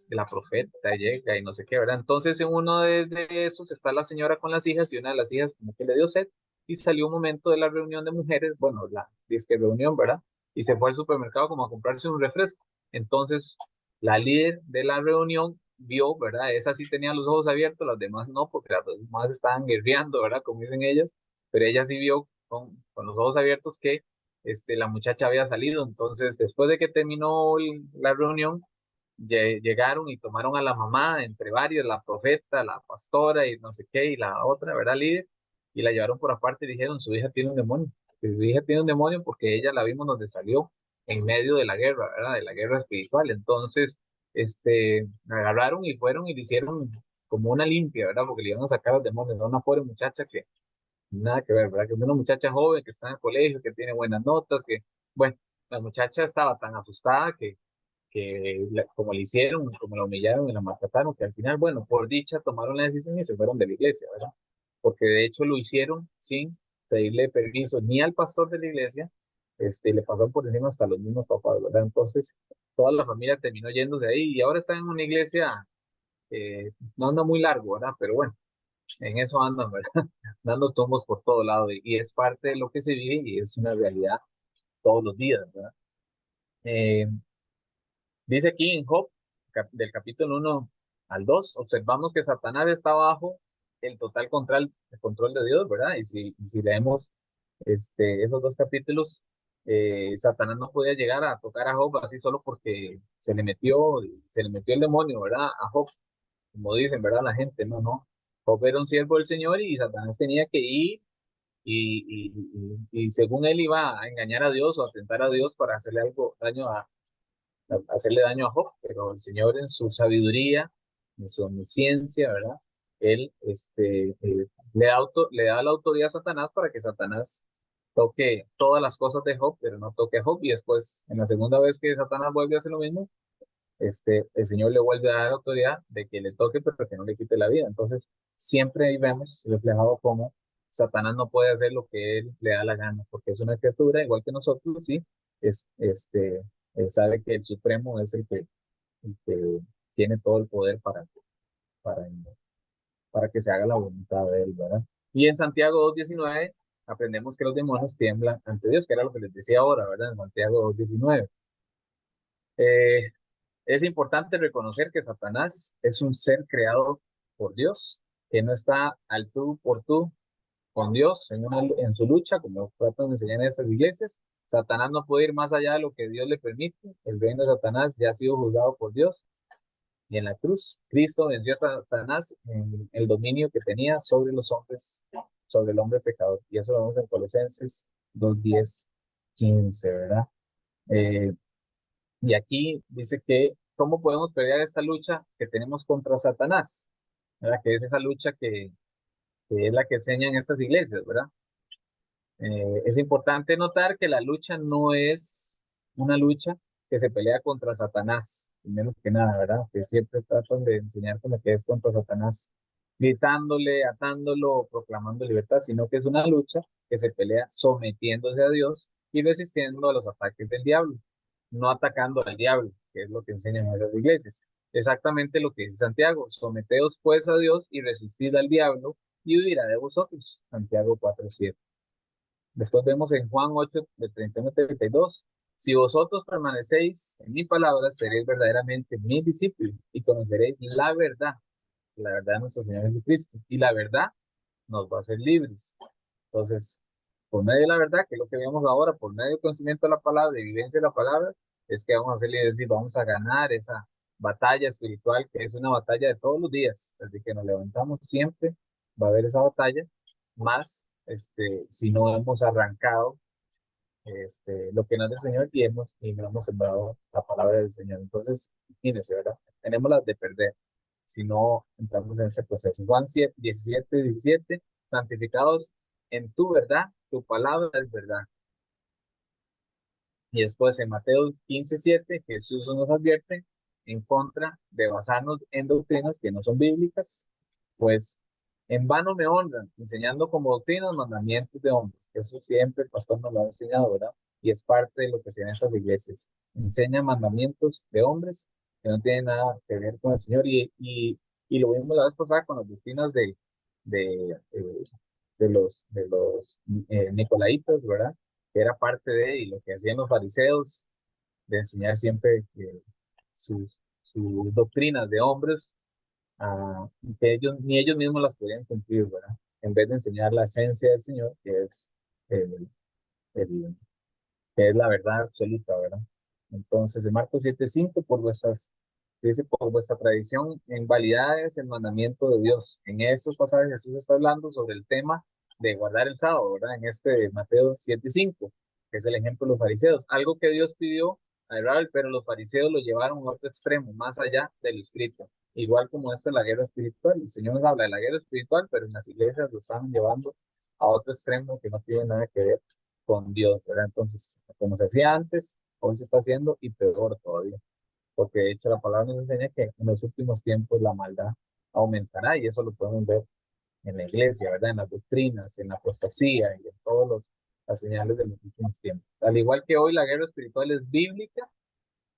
la profeta llega y no sé qué, ¿verdad? Entonces en uno de esos está la señora con las hijas y una de las hijas como que le dio sed y salió un momento de la reunión de mujeres, bueno, la disque reunión, ¿verdad? Y se fue al supermercado como a comprarse un refresco. Entonces la líder de la reunión vio, ¿verdad? Esa sí tenía los ojos abiertos, las demás no, porque las demás estaban guerreando, ¿verdad? Como dicen ellas, pero ella sí vio con los ojos abiertos que la muchacha había salido. Entonces, después de que terminó la reunión, llegaron y tomaron a la mamá, entre varios, la profeta, la pastora y no sé qué, y la otra, ¿verdad? Líder, y la llevaron por aparte y dijeron, su hija tiene un demonio. Su hija tiene un demonio porque ella la vimos donde salió en medio de la guerra, ¿verdad? De la guerra espiritual. Entonces, la agarraron y fueron y le hicieron como una limpia, ¿verdad? Porque le iban a sacar los demonios. Era una pobre muchacha que nada que ver, ¿verdad? Que es una muchacha joven que está en el colegio, que tiene buenas notas, bueno, la muchacha estaba tan asustada como le hicieron, como la humillaron y la maltrataron, que al final, bueno, por dicha tomaron la decisión y se fueron de la iglesia, ¿verdad? Porque de hecho lo hicieron sin pedirle permiso ni al pastor de la iglesia, le pasaron por encima hasta los mismos papás, ¿verdad? Entonces, toda la familia terminó yéndose ahí y ahora están en una iglesia, no anda muy largo, ¿verdad? Pero bueno, en eso andan, ¿verdad? Dando tumbos por todo lado y es parte de lo que se vive y es una realidad todos los días, ¿verdad? Eh, Dice aquí en Job, del capítulo 1 al 2, observamos que Satanás está bajo el total control de Dios, ¿verdad? Y si leemos esos dos capítulos, Satanás no podía llegar a tocar a Job así solo porque se le metió el demonio, ¿verdad? A Job, como dicen, ¿verdad? La gente, no, no. Job era un siervo del Señor y Satanás tenía que ir y según él iba a engañar a Dios o a tentar a Dios para hacerle hacerle daño a Job, pero el Señor en su sabiduría, en su omnisciencia, ¿verdad? Él le da la autoridad a Satanás para que Satanás toque todas las cosas de Job, pero no toque a Job. Y después, en la segunda vez que Satanás vuelve a hacer lo mismo, el Señor le vuelve a dar autoridad de que le toque, pero que no le quite la vida. Entonces, siempre ahí vemos reflejado cómo Satanás no puede hacer lo que él le da la gana, porque es una criatura igual que nosotros, sí, es, él sabe que el Supremo es el que tiene todo el poder para, para que se haga la voluntad de él, ¿verdad? Y en Santiago 2:19 aprendemos que los demonios tiemblan ante Dios, que era lo que les decía ahora, ¿verdad? En Santiago 2:19. Eh, es importante reconocer que Satanás es un ser creado por Dios, que no está al tú por tú con Dios en su lucha, como tratan de enseñar en estas iglesias. Satanás no puede ir más allá de lo que Dios le permite. El reino de Satanás ya ha sido juzgado por Dios. Y en la cruz, Cristo venció a Satanás en el dominio que tenía sobre los hombres, sobre el hombre pecador. Y eso lo vemos en Colosenses 2:10-15, ¿verdad? Eh, y aquí dice que, ¿cómo podemos pelear esta lucha que tenemos contra Satanás? ¿Verdad? Que es esa lucha que es la que enseñan estas iglesias, ¿verdad? Es importante notar que la lucha no es una lucha que se pelea contra Satanás, primero que nada, ¿verdad? Que siempre tratan de enseñar como que es contra Satanás, gritándole, atándolo, proclamando libertad, sino que es una lucha que se pelea sometiéndose a Dios y resistiendo a los ataques del diablo, no atacando al diablo, que es lo que enseñan esas iglesias. Exactamente lo que dice Santiago: someteos pues a Dios y resistid al diablo y huirá de vosotros. Santiago 4:7. Después vemos en Juan 8, de 31 a 32, si vosotros permanecéis en mi palabra, seréis verdaderamente mis discípulos y conoceréis la verdad de nuestro Señor Jesucristo. Y la verdad nos va a hacer libres. Entonces, por medio de la verdad, que es lo que vemos ahora, por medio del conocimiento de la palabra y vivencia de la palabra, es que vamos a ser libres y vamos a ganar esa batalla espiritual, que es una batalla de todos los días. Desde que nos levantamos siempre va a haber esa batalla, más si no hemos arrancado lo que nos da el Señor y no hemos sembrado la palabra del Señor. Entonces, imagínense, ¿verdad? Tenemos las de perder si no entramos en ese proceso. Juan 17:17, santificados en tu verdad, tu palabra es verdad. Y después en Mateo 15:7, Jesús nos advierte en contra de basarnos en doctrinas que no son bíblicas, pues en vano me honran, enseñando como doctrinas mandamientos de hombres. Eso siempre el pastor nos lo ha enseñado, ¿verdad? Y es parte de lo que se ve en estas iglesias. Enseñan mandamientos de hombres que no tienen nada que ver con el Señor. Y lo vimos la vez pasada con las doctrinas de, eh, de los nicolaitas, ¿verdad? Que era parte de, y lo que hacían los fariseos, de enseñar siempre sus doctrinas de hombres, que ni ellos mismos las podían cumplir, ¿verdad? En vez de enseñar la esencia del Señor, el, el- que es la verdad absoluta, ¿verdad? Entonces, en Marcos 7:5, dice, por vuestra tradición en validades el mandamiento de Dios. En estos pasajes Jesús está hablando sobre el tema de guardar el sábado, ¿verdad? En de Mateo 7:5, que es el ejemplo de los fariseos. Algo que Dios pidió a Israel, pero los fariseos lo llevaron a otro extremo, más allá del escrito. Igual como esto es la guerra espiritual. El Señor nos habla de la guerra espiritual, pero en las iglesias lo están llevando a otro extremo que no tiene nada que ver con Dios, ¿verdad? Entonces, como se hacía antes, hoy se está haciendo y peor todavía, porque de hecho la palabra nos enseña que en los últimos tiempos la maldad aumentará y eso lo podemos ver en la iglesia, ¿verdad? En las doctrinas, en la apostasía y en todas las señales de los últimos tiempos. Al igual que hoy la guerra espiritual es bíblica,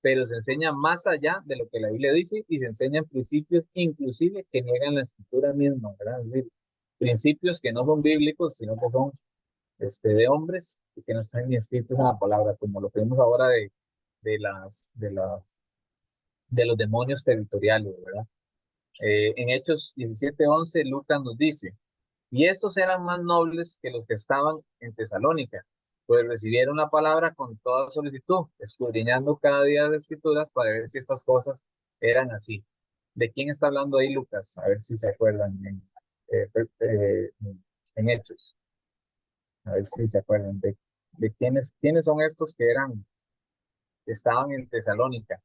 pero se enseña más allá de lo que la Biblia dice y se enseñan principios inclusive que niegan la escritura misma, ¿verdad? Es decir, principios que no son bíblicos, sino que son de hombres y que no están ni escritos en la palabra, como lo que vemos ahora de las, de las, de los demonios territoriales, ¿verdad? En Hechos 17:11, Lucas nos dice, y estos eran más nobles que los que estaban en Tesalónica, pues recibieron la palabra con toda solicitud, escudriñando cada día las escrituras para ver si estas cosas eran así. ¿De quién está hablando ahí Lucas? A ver si se acuerdan en Hechos. A ver si se acuerdan de quiénes son estos que estaban en Tesalónica.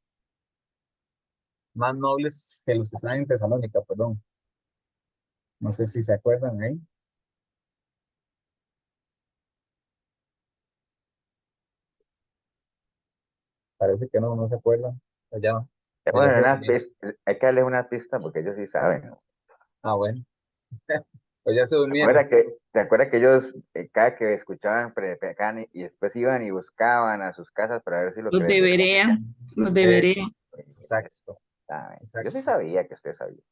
Más nobles que los que estaban en Tesalónica, perdón. No sé si se acuerdan ahí. Parece que no se acuerdan. Allá, allá Bueno, se durmieron. hay que darles una pista porque ellos sí saben, ¿no? Ah, bueno. Pues ya se ¿Te durmieron. acuerdas que ellos, cada que escuchaban, predicaban y después iban y buscaban a sus casas para ver si lo que Los les decían? debería, los Eso, debería. Exacto, saben. Yo exacto. sí sabía que usted sabía.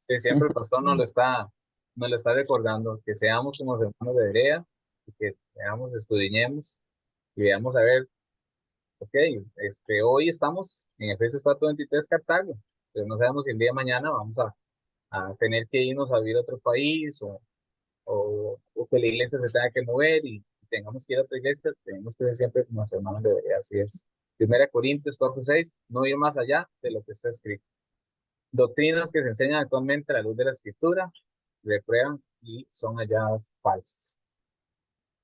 Sí, siempre el pastor nos lo está recordando, que seamos como hermanos de Berea, y que veamos, escudriñemos y veamos a ver, ok, hoy estamos en Efesios 4:23 Cartago, pero no sabemos si el día de mañana vamos a tener que irnos a vivir a otro país o que la iglesia se tenga que mover y tengamos que ir a otra iglesia, tenemos que ser siempre como hermanos de Berea, así es. 1 Corintios 4:6, no ir más allá de lo que está escrito. Doctrinas que se enseñan actualmente a la luz de la escritura, reprueban y son halladas falsas.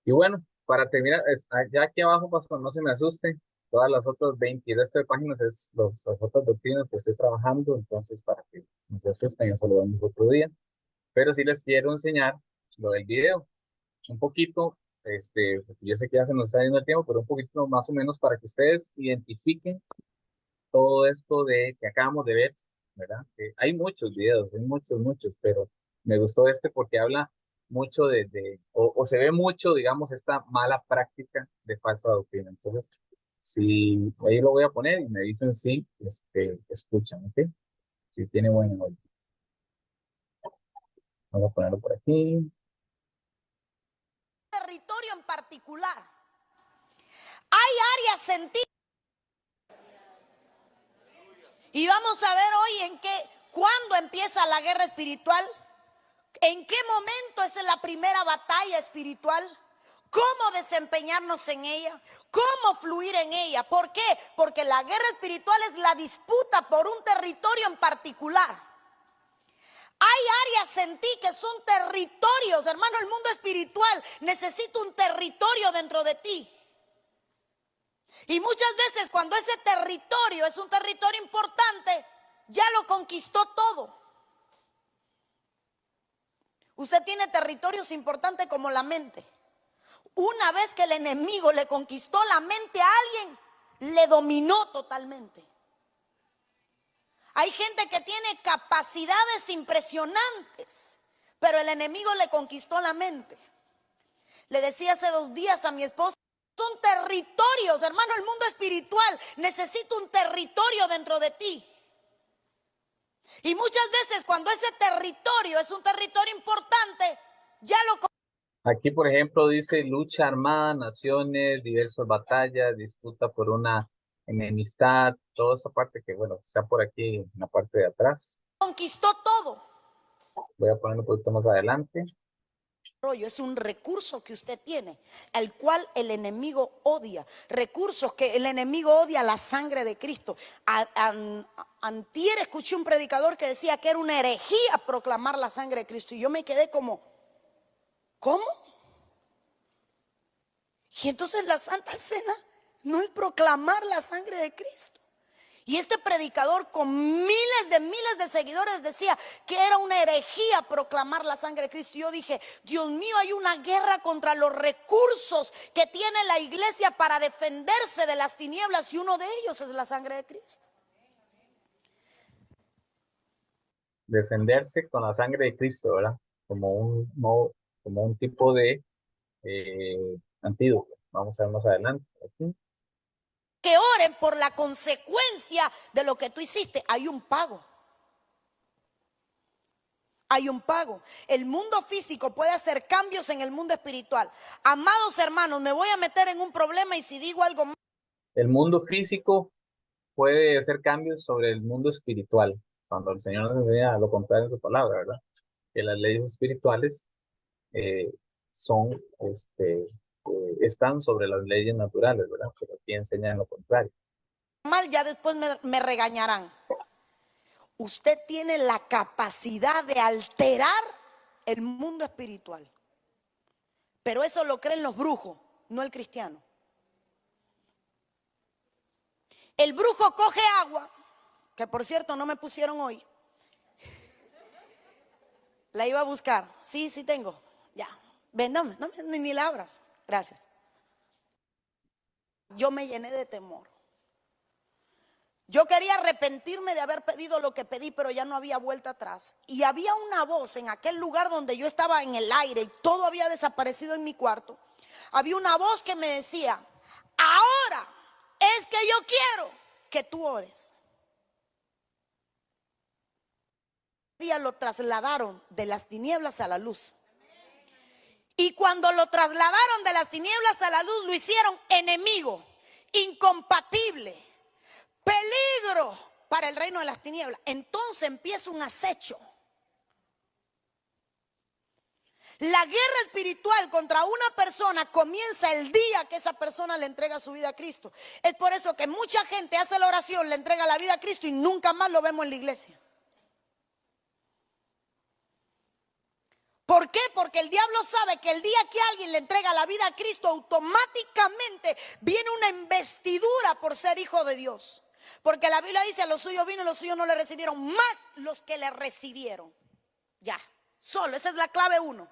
Y bueno, para terminar, ya aquí abajo, pastor, no se me asuste, todas las otras 22 páginas es las otras doctrinas que estoy trabajando, entonces para que no se asusten, eso lo vemos otro día. Pero sí les quiero enseñar lo del video, un poquito, porque yo sé que ya se nos está yendo el tiempo, pero un poquito más o menos para que ustedes identifiquen todo esto que acabamos de ver, ¿verdad? Hay muchos videos, hay muchos, pero me gustó porque habla mucho o se ve mucho, digamos, esta mala práctica de falsa doctrina. Entonces, si ahí lo voy a poner y me dicen sí, escuchan, ¿ok? Si tiene buen oído. Vamos a ponerlo por aquí. Territorio en particular. Hay áreas en ti. Y vamos a ver hoy cuándo empieza la guerra espiritual, en qué momento es la primera batalla espiritual, cómo desempeñarnos en ella, cómo fluir en ella. ¿Por qué? Porque la guerra espiritual es la disputa por un territorio en particular. Hay áreas en ti que son territorios, hermano. El mundo espiritual necesita un territorio dentro de ti. Y muchas veces cuando ese territorio es un territorio importante, ya lo conquistó todo. Usted tiene territorios importantes como la mente. Una vez que el enemigo le conquistó la mente a alguien, le dominó totalmente. Hay gente que tiene capacidades impresionantes, pero el enemigo le conquistó la mente. Le decía hace 2 días a mi esposo, son territorios, hermano. El mundo espiritual necesita un territorio dentro de ti. Y muchas veces cuando ese territorio es un territorio importante, ya lo... Aquí, por ejemplo, dice lucha armada, naciones, diversas batallas, disputa por una enemistad, toda esa parte que, bueno, está por aquí en la parte de atrás. conquistó todo. Voy a ponerlo un poquito más adelante. Es un recurso que usted tiene, el cual el enemigo odia. Recursos que el enemigo odia, la sangre de Cristo. Antier escuché un predicador que decía que era una herejía proclamar la sangre de Cristo. Y yo me quedé como, ¿cómo? Y entonces la Santa Cena no es proclamar la sangre de Cristo. Y este predicador con miles de seguidores decía que era una herejía proclamar la sangre de Cristo. Y yo dije, Dios mío, hay una guerra contra los recursos que tiene la iglesia para defenderse de las tinieblas, y uno de ellos es la sangre de Cristo. Defenderse con la sangre de Cristo, ¿verdad? Como un tipo de antídoto. Vamos a ver más adelante. Aquí. Que oren por la consecuencia de lo que tú hiciste. Hay un pago. Hay un pago. El mundo físico puede hacer cambios en el mundo espiritual. Amados hermanos, me voy a meter en un problema y si digo algo más. El mundo físico puede hacer cambios sobre el mundo espiritual, cuando el Señor nos enseña lo contrario en su palabra, ¿verdad? Que las leyes espirituales son, están sobre las leyes naturales, ¿verdad? Pero aquí enseñan lo contrario. Mal, ya después me regañarán. Usted tiene la capacidad de alterar el mundo espiritual. Pero eso lo creen los brujos, no el cristiano. El brujo coge agua, que por cierto no me pusieron hoy. La iba a buscar. Sí, sí tengo. Ya. Ven, no, ni la abras. Gracias. Yo me llené de temor. Yo quería arrepentirme de haber pedido lo que pedí, pero ya no había vuelta atrás. Y había una voz en aquel lugar donde yo estaba en el aire y todo había desaparecido en mi cuarto. Había una voz que me decía, ahora es que yo quiero que tú ores. Día lo trasladaron de las tinieblas a la luz. Y cuando lo trasladaron de las tinieblas a la luz, lo hicieron enemigo, incompatible, peligro para el reino de las tinieblas. Entonces empieza un acecho. La guerra espiritual contra una persona comienza el día que esa persona le entrega su vida a Cristo. Es por eso que mucha gente hace la oración, le entrega la vida a Cristo y nunca más lo vemos en la iglesia. ¿Por qué? Porque el diablo sabe que el día que alguien le entrega la vida a Cristo, automáticamente viene una investidura por ser hijo de Dios. Porque la Biblia dice, a los suyos vino y los suyos no le recibieron, más los que le recibieron. Ya, solo, esa es la clave 1.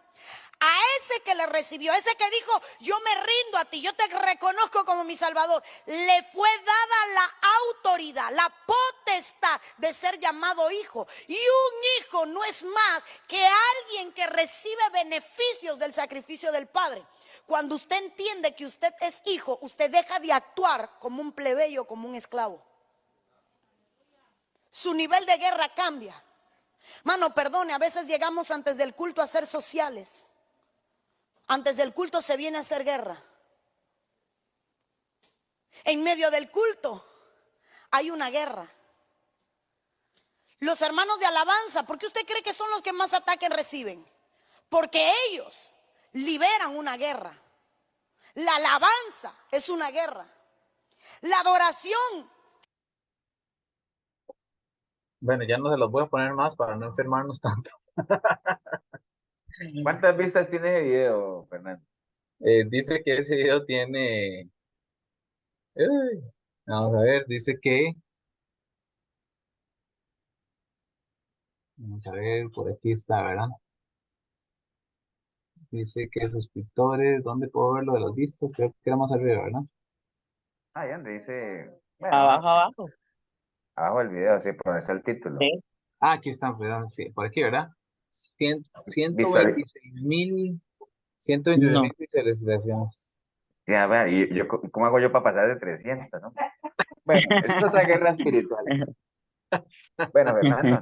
A ese que le recibió, ese que dijo, yo me rindo a ti, yo te reconozco como mi Salvador, le fue dada la autoridad, la potestad de ser llamado hijo. Y un hijo no es más que alguien que recibe beneficios del sacrificio del Padre. Cuando usted entiende que usted es hijo, usted deja de actuar como un plebeyo, como un esclavo. Su nivel de guerra cambia. Mano, perdone, a veces llegamos antes del culto a ser sociales. Antes del culto se viene a hacer guerra. En medio del culto hay una guerra. Los hermanos de alabanza, ¿por qué usted cree que son los que más ataques reciben? Porque ellos liberan una guerra. La alabanza es una guerra. La adoración. Bueno, ya no se los voy a poner más para no enfermarnos tanto. ¿Cuántas vistas tiene ese video, Fernando? Dice que ese video tiene... vamos a ver, dice que... Vamos a ver, por aquí está, ¿verdad? Dice que suscriptores, ¿dónde puedo ver lo de las vistas? Creo que era más arriba, ¿verdad? Ah, ya donde dice, bueno, Abajo. abajo del video, así, por donde está el título. Sí. Ah, aquí están, perdón, sí, por aquí, ¿verdad? Visual. 126 No. mil visualizaciones. Ya, vea, y yo, ¿cómo hago yo para pasar de 300, no? Bueno, esto es otra guerra espiritual. Bueno, Fernando,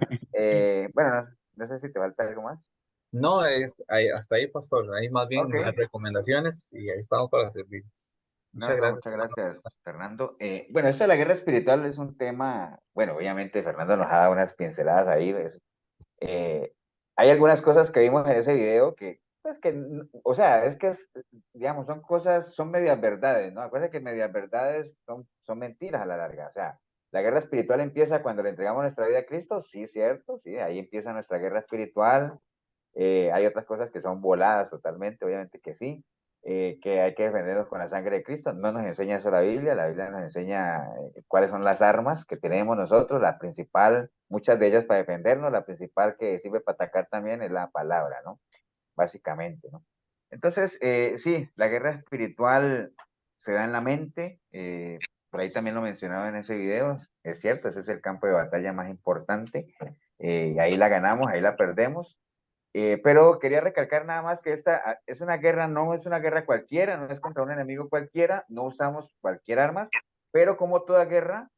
bueno, no sé si te falta algo más. No, hasta ahí, pastor. Ahí más bien Ok. las recomendaciones y ahí estamos para servirles. Muchas gracias. Muchas gracias, Fernando. Bueno, esto de la guerra espiritual es un tema, bueno, obviamente Fernando nos ha dado unas pinceladas ahí, ¿ves? Hay algunas cosas que vimos en ese video que, pues que, o sea, es que, digamos, son cosas, son medias verdades, ¿no? Acuérdense que medias verdades son mentiras a la larga, o sea, la guerra espiritual empieza cuando le entregamos nuestra vida a Cristo, sí, cierto, sí, ahí empieza nuestra guerra espiritual. Hay otras cosas que son voladas totalmente, obviamente que sí, que hay que defendernos con la sangre de Cristo. No nos enseña eso la Biblia nos enseña cuáles son las armas que tenemos nosotros, la principal, muchas de ellas para defendernos, la principal que sirve para atacar también es la palabra, ¿no? Básicamente, ¿no? Entonces, sí, la guerra espiritual se da en la mente, por ahí también lo mencionaba en ese video, es cierto, ese es el campo de batalla más importante, y ahí la ganamos, ahí la perdemos, pero quería recalcar nada más que esta es una guerra, no es una guerra cualquiera, no es contra un enemigo cualquiera, no usamos cualquier arma, pero como toda guerra,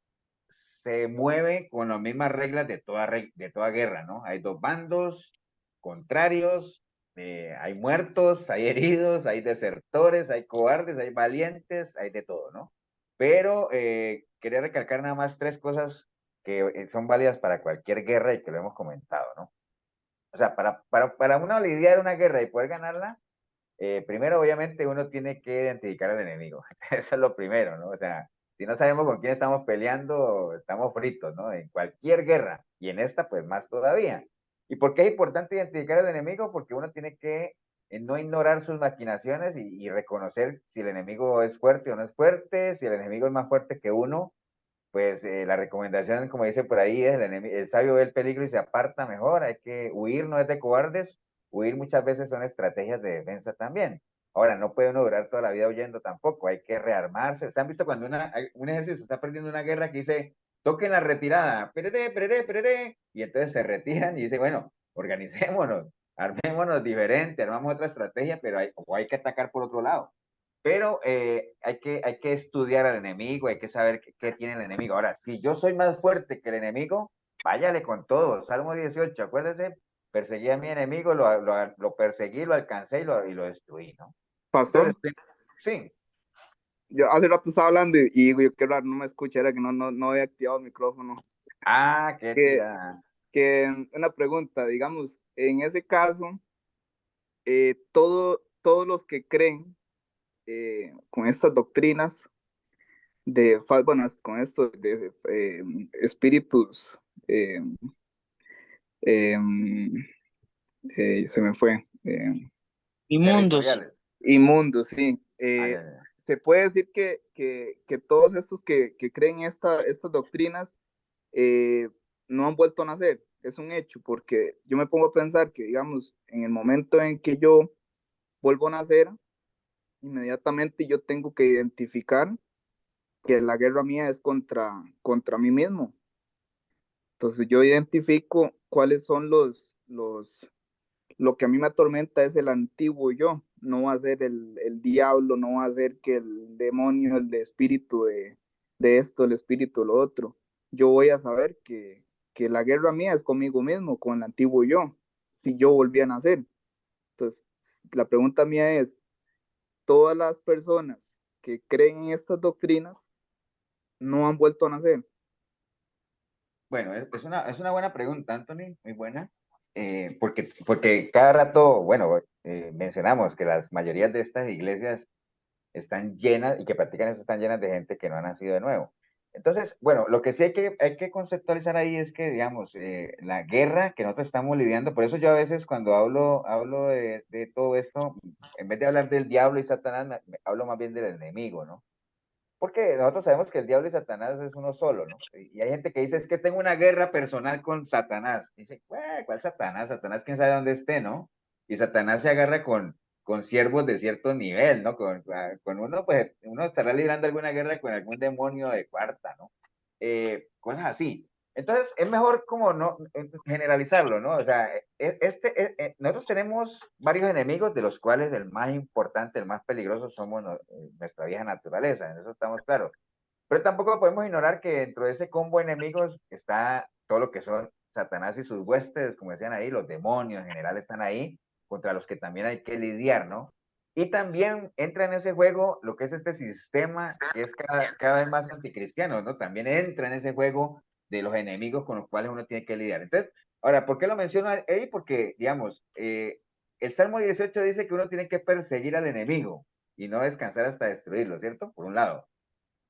se mueve con las mismas reglas de toda guerra, ¿no? Hay dos bandos contrarios, hay muertos, hay heridos, hay desertores, hay cobardes, hay valientes, hay de todo, ¿no? Pero quería recalcar nada más 3 cosas que son válidas para cualquier guerra y que lo hemos comentado, ¿no? O sea, para uno lidiar una guerra y poder ganarla, primero obviamente uno tiene que identificar al enemigo. Eso es lo primero, ¿no? O sea, si no sabemos con quién estamos peleando, estamos fritos, ¿no? En cualquier guerra. Y en esta, pues más todavía. ¿Y por qué es importante identificar al enemigo? Porque uno tiene que en no ignorar sus maquinaciones y reconocer si el enemigo es fuerte o no es fuerte, si el enemigo es más fuerte que uno, pues la recomendación, como dice por ahí, es el sabio ve el peligro y se aparta mejor, hay que huir, no es de cobardes, huir muchas veces son estrategias de defensa también. Ahora, no puede uno durar toda la vida huyendo tampoco, hay que rearmarse. ¿Ustedes han visto cuando un ejército está perdiendo una guerra que dice, toquen la retirada, perere, perere, perere, y entonces se retiran y dice, bueno, organicémonos, armémonos diferente, armamos otra estrategia, pero hay que atacar por otro lado. Pero hay que estudiar al enemigo, hay que saber qué tiene el enemigo. Ahora, si yo soy más fuerte que el enemigo, váyale con todo. Salmo 18, acuérdese, perseguí a mi enemigo, lo perseguí, lo alcancé y lo destruí, ¿no? Pastor, Entonces, sí. yo hace rato estaba hablando y digo, qué raro, no me escucha, era que no había activado el micrófono. Ah, qué Que, tirada. una pregunta, digamos, en ese caso, todos los que creen con estas doctrinas bueno, con esto de espíritus, eh, eh, se me fue, Inmundos. Territoriales. inmundos, sí. Ah, ya, ya. Se puede decir que todos estos que creen estas doctrinas no han vuelto a nacer, es un hecho, porque yo me pongo a pensar que, digamos, en el momento en que yo vuelvo a nacer, inmediatamente yo tengo que identificar que la guerra mía es contra mí mismo. Entonces yo identifico cuáles son lo que a mí me atormenta es el antiguo yo, no va a ser el diablo, no va a ser que el demonio, el de espíritu de esto, el espíritu de lo otro. Yo voy a saber que la guerra mía es conmigo mismo, con el antiguo yo, si yo volví a nacer. Entonces, la pregunta mía es, ¿todas las personas que creen en estas doctrinas no han vuelto a nacer? Bueno, es una buena pregunta, Anthony, muy buena, porque cada rato, bueno, mencionamos que las mayorías de estas iglesias están llenas y que practican eso están llenas de gente que no ha nacido de nuevo. Entonces, bueno, lo que sí hay que conceptualizar ahí es que, digamos, la guerra que nosotros estamos lidiando, por eso yo a veces cuando hablo de todo esto, en vez de hablar del diablo y Satanás, hablo más bien del enemigo, ¿no? Porque nosotros sabemos que el diablo y Satanás es uno solo, ¿no? Y hay gente que dice, es que tengo una guerra personal con Satanás. Y dice, ¿cuál Satanás? Satanás, quién sabe dónde esté, ¿no? Y Satanás se agarra con siervos de cierto nivel, ¿no? Con uno, pues, uno estará librando alguna guerra con algún demonio de cuarta, ¿no? Cosas así. Entonces, es mejor como no generalizarlo, ¿no? O sea, nosotros tenemos varios enemigos, de los cuales el más importante, el más peligroso, somos nuestra vieja naturaleza, en eso estamos claros. Pero tampoco podemos ignorar que dentro de ese combo de enemigos está todo lo que son Satanás y sus huestes, como decían ahí, los demonios en general están ahí, contra los que también hay que lidiar, ¿no? Y también entra en ese juego lo que es este sistema que es cada vez más anticristiano, ¿no? También entra en ese juego de los enemigos con los cuales uno tiene que lidiar. Entonces, ahora, ¿por qué lo menciono ahí? Porque, digamos, el Salmo 18 dice que uno tiene que perseguir al enemigo y no descansar hasta destruirlo, ¿cierto? Por un lado.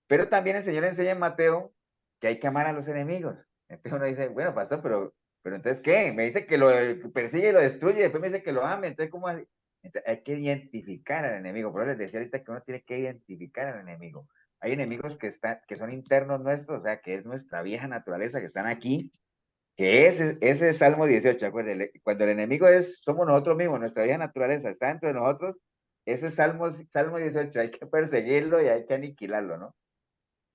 Pero también el Señor enseña en Mateo que hay que amar a los enemigos. Entonces uno dice, bueno, pastor, pero entonces, ¿qué? Me dice que lo persigue y lo destruye, después me dice que lo ame, entonces, ¿cómo así? Entonces, hay que identificar al enemigo. Por eso les decía ahorita que uno tiene que identificar al enemigo. Hay enemigos que son internos nuestros, o sea, que es nuestra vieja naturaleza, que están aquí, que ese es Salmo 18, acuérdense, cuando el enemigo somos nosotros mismos, nuestra vieja naturaleza está dentro de nosotros, ese es Salmo 18, hay que perseguirlo y hay que aniquilarlo, ¿no?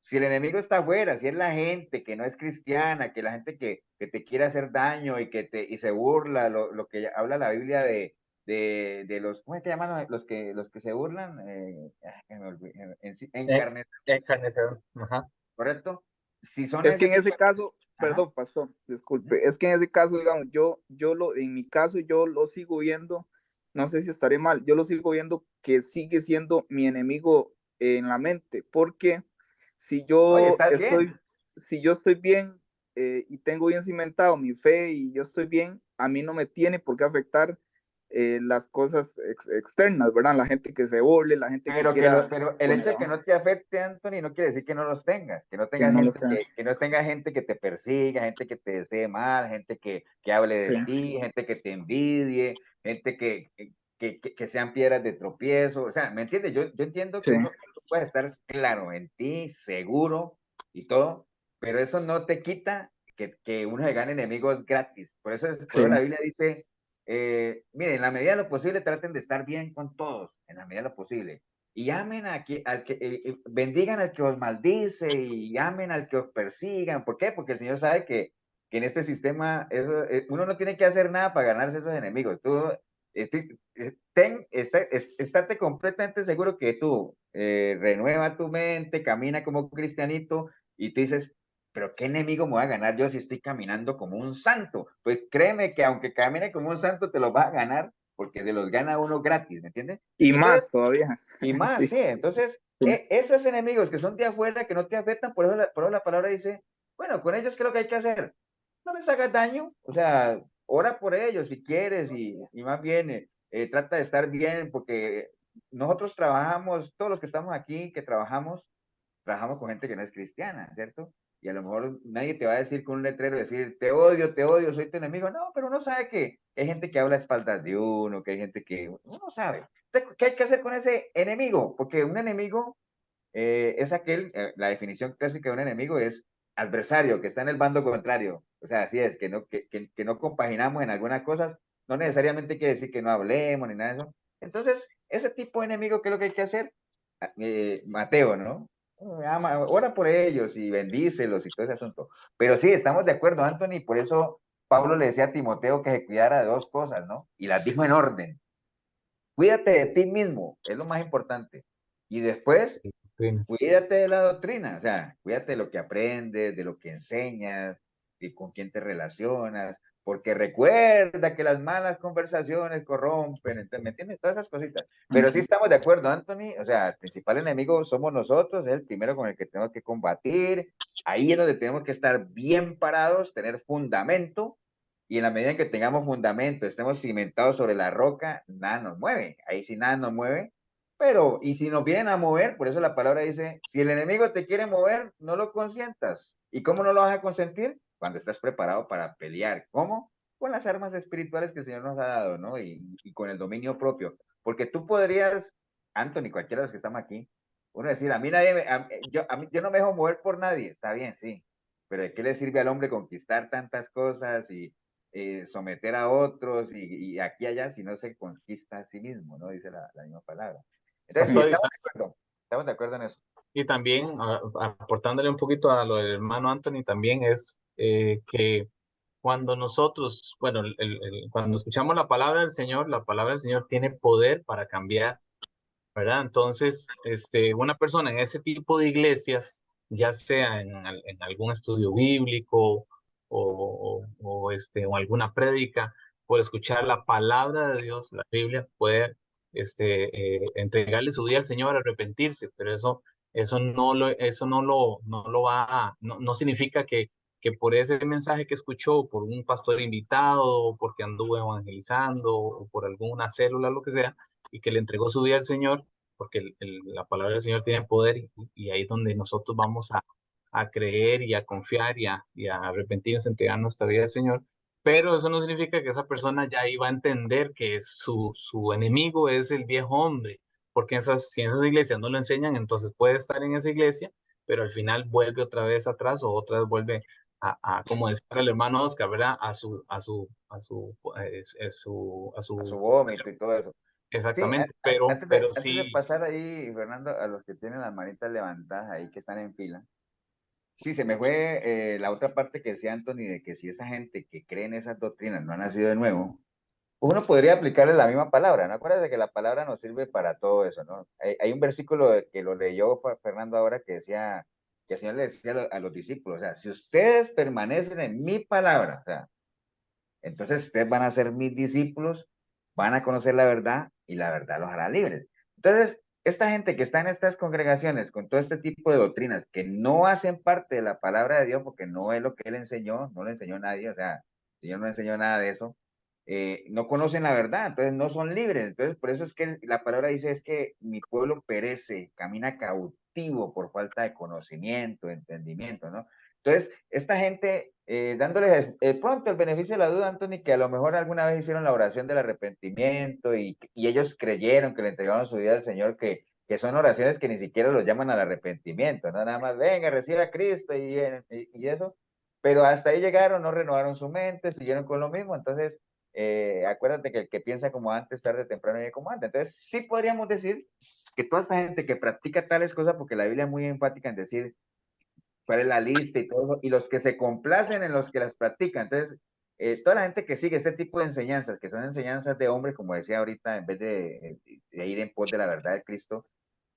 Si el enemigo está afuera, si es la gente que no es cristiana, que la gente que te quiere hacer daño y se burla, lo que habla la Biblia de los, ¿cómo es que llaman los que se burlan? Encarne, Encarnación. Ajá. ¿correcto? Si son Es que ese en tipo ese de... caso, Ajá. perdón, pastor, disculpe, es que en ese caso, digamos, en mi caso, yo lo sigo viendo, no sé si estaré mal, yo lo sigo viendo que sigue siendo mi enemigo en la mente, porque si Oye, yo estás estoy, bien. si yo estoy bien y tengo bien cimentado mi fe y yo estoy bien, a mí no me tiene por qué afectar las cosas externas, ¿verdad? La gente que se burle, la gente que quiera Pero el poner hecho de que abajo, no te afecte, Anthony, no quiere decir que no los tengas, que no que tengas no lo gente sé. que no tenga gente que te persiga, gente que te desee mal, gente que hable Sí. de ti, gente que te envidie, gente que sean piedras de tropiezo, o sea, ¿me entiendes? Yo entiendo Sí. que uno puede estar claro en ti, seguro y todo, pero eso no te quita que uno se gane enemigos gratis. Por eso la Biblia dice, miren, en la medida de lo posible traten de estar bien con todos, en la medida de lo posible. Y amen bendigan al que os maldice y amen al que os persigan. ¿Por qué? Porque el Señor sabe que en este sistema uno no tiene que hacer nada para ganarse esos enemigos. Tú estate completamente seguro que tú renueva tu mente, camina como cristianito y tú dices, pero ¿qué enemigo me voy a ganar yo si estoy caminando como un santo? Pues créeme que aunque camine como un santo te los vas a ganar porque te los gana uno gratis, ¿me entiendes? Y Entonces, más todavía. y más, sí. Entonces, esos enemigos que son de afuera, que no te afectan, por eso la palabra dice, bueno, con ellos, ¿qué es lo que hay que hacer? No les hagas daño, o sea, ora por ellos si quieres y más bien trata de estar bien porque nosotros trabajamos, todos los que estamos aquí, que trabajamos con gente que no es cristiana, ¿cierto? Y a lo mejor nadie te va a decir con un letrero, decir, te odio, soy tu enemigo. No, pero uno sabe que hay gente que habla a espaldas de uno, que hay gente que uno sabe. Entonces, ¿qué hay que hacer con ese enemigo? Porque un enemigo es la definición clásica de un enemigo es adversario, que está en el bando contrario. O sea, así es, que no compaginamos en algunas cosas, no necesariamente quiere decir que no hablemos ni nada de eso. Entonces, ese tipo de enemigo, ¿qué es lo que hay que hacer? Mateo, ¿no? Ora por ellos y bendícelos y todo ese asunto. Pero sí, estamos de acuerdo, Anthony, por eso Pablo le decía a Timoteo que se cuidara de dos cosas, ¿no? Y las dijo en orden. Cuídate de ti mismo, es lo más importante. Y después, cuídate de la doctrina, o sea, cuídate de lo que aprendes, de lo que enseñas, y con quién te relacionas, porque recuerda que las malas conversaciones corrompen, entonces, ¿me entiendes? Todas esas cositas. Pero sí estamos de acuerdo, Anthony, o sea, el principal enemigo somos nosotros, es el primero con el que tenemos que combatir, ahí es donde tenemos que estar bien parados, tener fundamento, y en la medida en que tengamos fundamento, estemos cimentados sobre la roca, nada nos mueve, ahí sí nada nos mueve, pero, y si nos vienen a mover, por eso la palabra dice, si el enemigo te quiere mover, no lo consientas. ¿Y cómo no lo vas a consentir? Cuando estás preparado para pelear. ¿Cómo? Con las armas espirituales que el Señor nos ha dado, ¿no? Y con el dominio propio. Porque tú podrías, Anthony, cualquiera de los que estamos aquí, uno decir, a mí nadie, yo no me dejo mover por nadie, está bien, sí, pero ¿de qué le sirve al hombre conquistar tantas cosas y someter a otros y aquí y allá si no se conquista a sí mismo, ¿no? Dice la misma palabra. Entonces, sí, estamos de acuerdo en eso. Y también, aportándole un poquito a lo del hermano Anthony, también es que cuando nosotros, bueno, cuando escuchamos la palabra del Señor tiene poder para cambiar, ¿verdad? Entonces, una persona en ese tipo de iglesias, ya sea en algún estudio bíblico o alguna prédica, por escuchar la palabra de Dios, la Biblia, puede entregarle su vida al Señor, arrepentirse, pero no significa que por ese mensaje que escuchó, por un pastor invitado, o porque anduvo evangelizando, o por alguna célula, lo que sea, y que le entregó su vida al Señor, porque la palabra del Señor tiene poder y ahí es donde nosotros vamos a creer y a confiar y a arrepentirnos, entregar nuestra vida al Señor. Pero eso no significa que esa persona ya iba a entender que su enemigo es el viejo hombre, porque si en esas iglesias no lo enseñan, entonces puede estar en esa iglesia, pero al final vuelve otra vez atrás o otra vez vuelve como decía el hermano Oscar, ¿verdad? A su vómito y todo eso. Exactamente, Sí, pero antes de sí. pasar ahí, Fernando, a los que tienen las manitas levantadas ahí, que están en fila, sí, se me fue la otra parte que decía Anthony, de que si esa gente que cree en esas doctrinas no ha nacido de nuevo, uno podría aplicarle la misma palabra, ¿no? Acuérdate que la palabra nos sirve para todo eso, ¿no? Hay un versículo que lo leyó Fernando ahora que decía, que el Señor le decía a los discípulos, o sea, si ustedes permanecen en mi palabra, o sea, entonces ustedes van a ser mis discípulos, van a conocer la verdad y la verdad los hará libres. Entonces, esta gente que está en estas congregaciones con todo este tipo de doctrinas que no hacen parte de la palabra de Dios porque no es lo que él enseñó, no le enseñó nadie, o sea, el Señor no enseñó nada de eso, no conocen la verdad, entonces no son libres. Entonces, por eso es que la palabra dice es que mi pueblo perece, camina cautivo por falta de conocimiento, entendimiento, ¿no? Entonces, esta gente, dándoles pronto el beneficio de la duda, Anthony, que a lo mejor alguna vez hicieron la oración del arrepentimiento y ellos creyeron que le entregaron su vida al Señor, que son oraciones que ni siquiera los llaman al arrepentimiento, ¿no? Nada más, venga, recibe a Cristo y eso, pero hasta ahí llegaron, no renovaron su mente, siguieron con lo mismo, entonces, acuérdate que el que piensa como antes, tarde o temprano viene como antes. Entonces, sí podríamos decir que toda esta gente que practica tales cosas, porque la Biblia es muy enfática en decir cuál es la lista y todo eso, y los que se complacen en los que las practican. Entonces, toda la gente que sigue este tipo de enseñanzas, que son enseñanzas de hombre, como decía ahorita, en vez de ir en pos de la verdad de Cristo,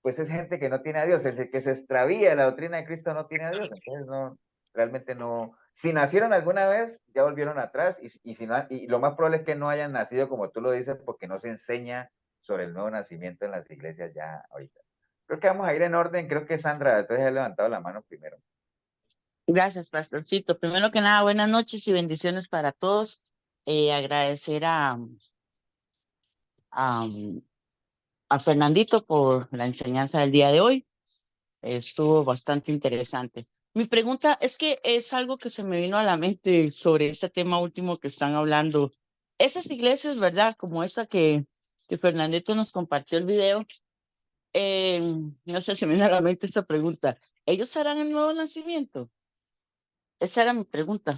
pues es gente que no tiene a Dios, el que se extravía de la doctrina de Cristo no tiene a Dios, entonces no, realmente no, si nacieron alguna vez, ya volvieron atrás, y, si no, y lo más probable es que no hayan nacido como tú lo dices, porque no se enseña sobre el nuevo nacimiento en las iglesias ya ahorita. Creo que vamos a ir en orden, creo que Sandra, entonces ha levantado la mano primero. Gracias, pastorcito. Primero que nada, buenas noches y bendiciones para todos. Agradecer a, a Fernandito por la enseñanza del día de hoy. Estuvo bastante interesante. Mi pregunta es que es algo que se me vino a la mente sobre este tema último que están hablando. Esas iglesias, ¿verdad? Como esta que Fernandito nos compartió el video. No sé, se me viene a la mente esta pregunta. ¿Ellos harán el nuevo nacimiento? Esa era mi pregunta.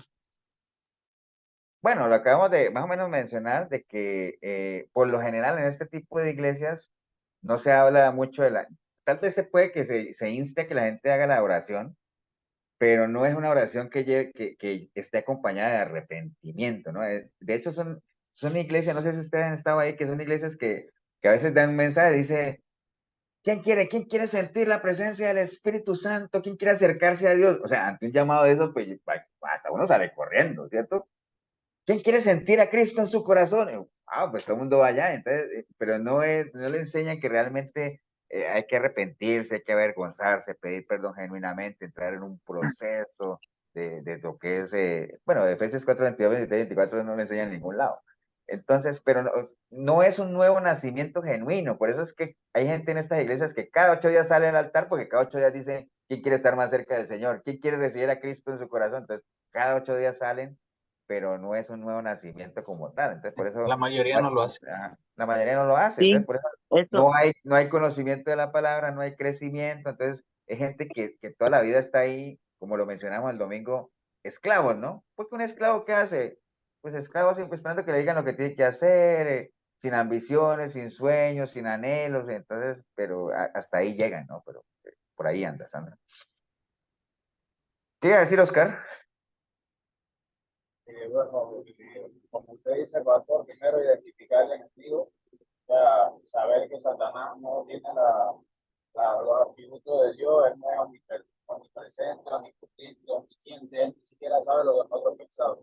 Bueno, lo acabamos de más o menos mencionar, de que por lo general en este tipo de iglesias no se habla mucho de la... Tal vez se puede que se inste a que la gente haga la oración, pero no es una oración que esté acompañada de arrepentimiento, ¿no? De hecho, son iglesias, no sé si ustedes han estado ahí, que son iglesias que a veces dan un mensaje, dice, quién quiere sentir la presencia del Espíritu Santo? ¿Quién quiere acercarse a Dios? O sea, ante un llamado de esos, pues hasta uno sale corriendo, ¿cierto? ¿Quién quiere sentir a Cristo en su corazón? Pues todo el mundo va allá, entonces, pero no le enseñan que realmente hay que arrepentirse, hay que avergonzarse, pedir perdón genuinamente, entrar en un proceso de lo que es, bueno, de Efesios 4, 22, 23, 24 no le enseñan en ningún lado. Entonces, pero no es un nuevo nacimiento genuino, por eso es que hay gente en estas iglesias que cada 8 días sale al altar, porque cada 8 días dice, ¿quién quiere estar más cerca del Señor? ¿Quién quiere recibir a Cristo en su corazón? Entonces, cada 8 días salen, pero no es un nuevo nacimiento como tal. Entonces, por eso, La mayoría no lo hace. la mayoría no lo hace. Sí, Entonces, por eso eso, no hay conocimiento de la palabra, no hay crecimiento. Entonces, es gente que toda la vida está ahí, como lo mencionamos el domingo, esclavos, ¿no? Porque un esclavo, ¿qué hace? Pues esclavo siempre esperando que le digan lo que tiene que hacer, sin ambiciones, sin sueños, sin anhelos. Entonces, pero hasta ahí llegan, ¿no? Pero por ahí anda, Sandra. ¿Qué iba a decir, Oscar? Bueno, como usted dice, pastor, primero identificar el enemigo, o sea, saber que Satanás no tiene los atributos de Dios, él no es omnipresente, omnisciente, él ni siquiera sabe lo que nosotros pensamos.